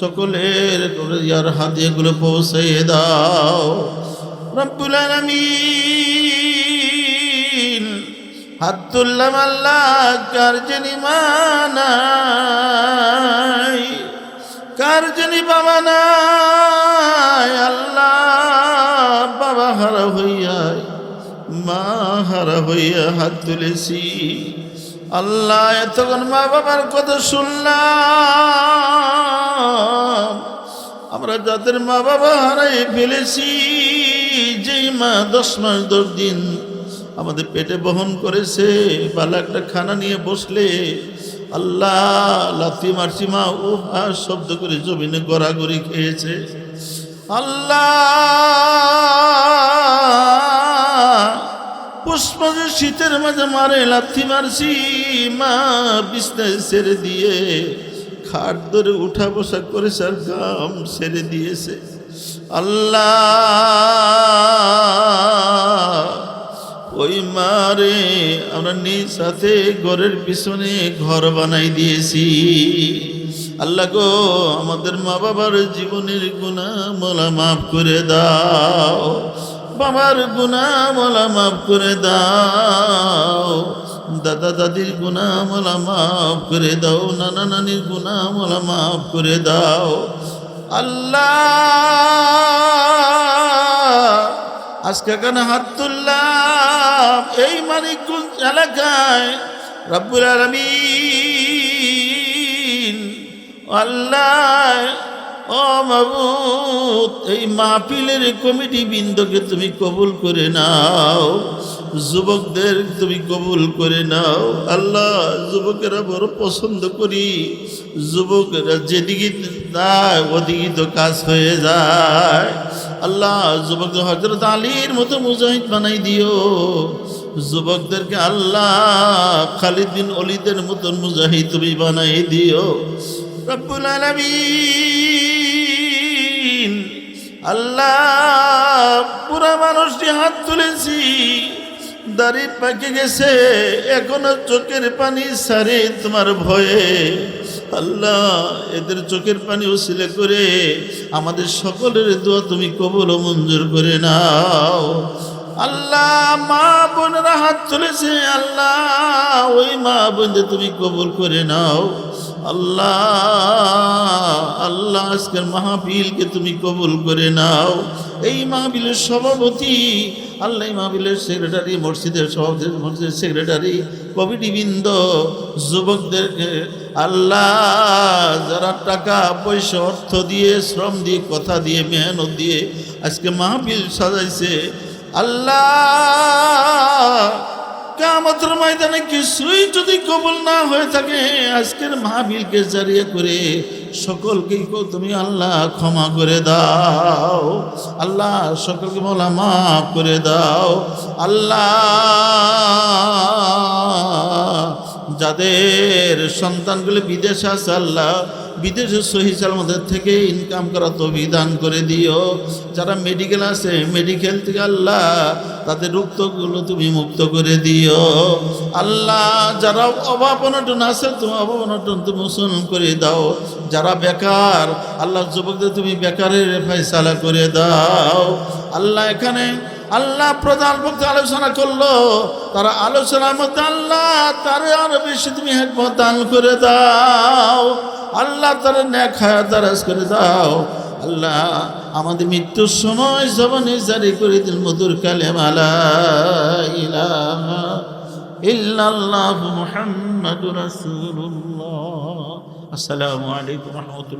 সকলের ইয়ার হাদিয়াগুলো পৌঁছাইয়ে দাও। রব্বুল আলামিন, হাত তুললাম আল্লাহ, কার জানি মা নাই, কার জানি বাবা নাই। আল্লাহ বাবা হারা হইয়া, মা হারা হইয়া হাত তুলেছি। আল্লাহ এতক্ষণ মা বাবার কথা শুনলাম, আমরা যাদের মা বাবা হারাই ফেলেছি, যেই মা 10 মাস 10 দিন আমাদের পেটে বহন করেছে, বালা একটা খানা নিয়ে বসলে আল্লাহ লাথি মারছি, মা ও শব্দ করে জমিনে গড়াগড়ি খেয়েছে। আল্লাহ পুষ্পে শীতের মাঝে মারে লাথি মারছি, মা বিছনায় ছেড়ে দিয়ে খাট ধরে উঠা বসা করেছে আর গাম ছেড়ে দিয়েছে। আল্লাহ ওই মারে আমরা নিজ সাথে ঘরের পিছনে ঘর বানাই দিয়েছি। আল্লাহ গো আমাদের মা বাবার জীবনের গুনাহ মোলা মাফ করে দাও, বাবার গুনাহ মোলা মাফ করে দাও, দাদা দাদির গুনাহ মোলা মাফ করে দাও, নানা নানির গুনাহ মোলা মাফ করে দাও। আল্লাহ আজকে কেন হাত তুললাম এই মানিকগঞ্জ এলাকায়, রব্বুল আলামিন আল্লাহ ও মাবুদ, এই মাহফিলের কমিটি বৃন্দকে তুমি কবুল করে নাও, যুবকদের তুমি কবুল করে নাও। আল্লাহ, যুবকেরা বড় পছন্দ করি, যুবকেরা যেদিকে যায় ওদিকে তো কাজ হয়ে যায়। আল্লাহ, যুবকদের হযরত আলীর মতো মুজাহিদ বানাই দিও, যুবকদেরকে আল্লাহ খালিদ বিন ওলীদের মতন মুজাহিদ তুমি বানাই দিও রব্বুল আলামিন। আল্লাহ, পুরা মানুষটি হাত তুলেছি, দাড়ি পাকে গেছে, এখনো চোখের পানি সারে তোমার ভয়ে। আল্লাহ, এদের চোখের পানি উসিলে করে আমাদের সকলের দোয়া তুমি কবুল ও মঞ্জুর করে নাও। আল্লাহ, মা বোনেরা হাত তুলেছে, আল্লাহ ওই মা বোনদের তুমি কবুল করে নাও। আল্লাহ, আল্লাহ আজকের মাহফিলকে তুমি কবুল করে নাও। এই মাহফিলের সভাপতি, আল্লাহ এই মাহফিলের সেক্রেটারি, মসজিদের সভাপতি, মসজিদের সেক্রেটারি, কমিটিবৃন্দ, যুবকদেরকে আল্লাহ যারা টাকা পয়সা অর্থ দিয়ে, শ্রম দিয়ে, কথা দিয়ে, মেহনত দিয়ে আজকে মাহফিল সাজাইছে, আল্লাহ কিয়ামতের ময়দানে কিছুই যদি কবুল না হয়ে থাকে, আজকের মাহফিলকে জারিয়া করে সকলকে তুমি আল্লাহ ক্ষমা করে দাও। আল্লাহ, সকলকে মওলা মাফ করে দাও। আল্লাহ, যাদের সন্তানগুলো বিদেশে আছে, আল্লাহ বিদেশে সহি সালামতের থেকে ইনকাম করা তৌফিক দান করে দিও। যারা মেডিকেল আছে, মেডিকেল থেকে আল্লাহ তাদের রোগগুলো তুমি মুক্ত করে দিও। আল্লাহ, যারা অভাব অনটন আছে, তুমি অভাব অনটন তুমি মোচন করে দাও। যারা বেকার, আল্লাহ যুবকদের তুমি বেকারের ফয়সালা করে দাও। আল্লাহ, এখানে আল্লাহ প্রধান বক্তা আলোচনা করলো, তারা আলোচনার মধ্যে আল্লাহ তারে আরো বেশি তুমি হিকমত দান করে দাও। আল্লাহ, তারা নেক হায়াত দারাজ করে দাও। আল্লাহ, আমাদের মৃত্যুর সময় জবানে জারি করে দিল মধুর কালেমা লা ইলাহা ইল্লাল্লাহু মুহাম্মাদুর রাসূলুল্লাহ। আসসালামু আলাইকুম ওয়া রাহমাতুল্লাহ।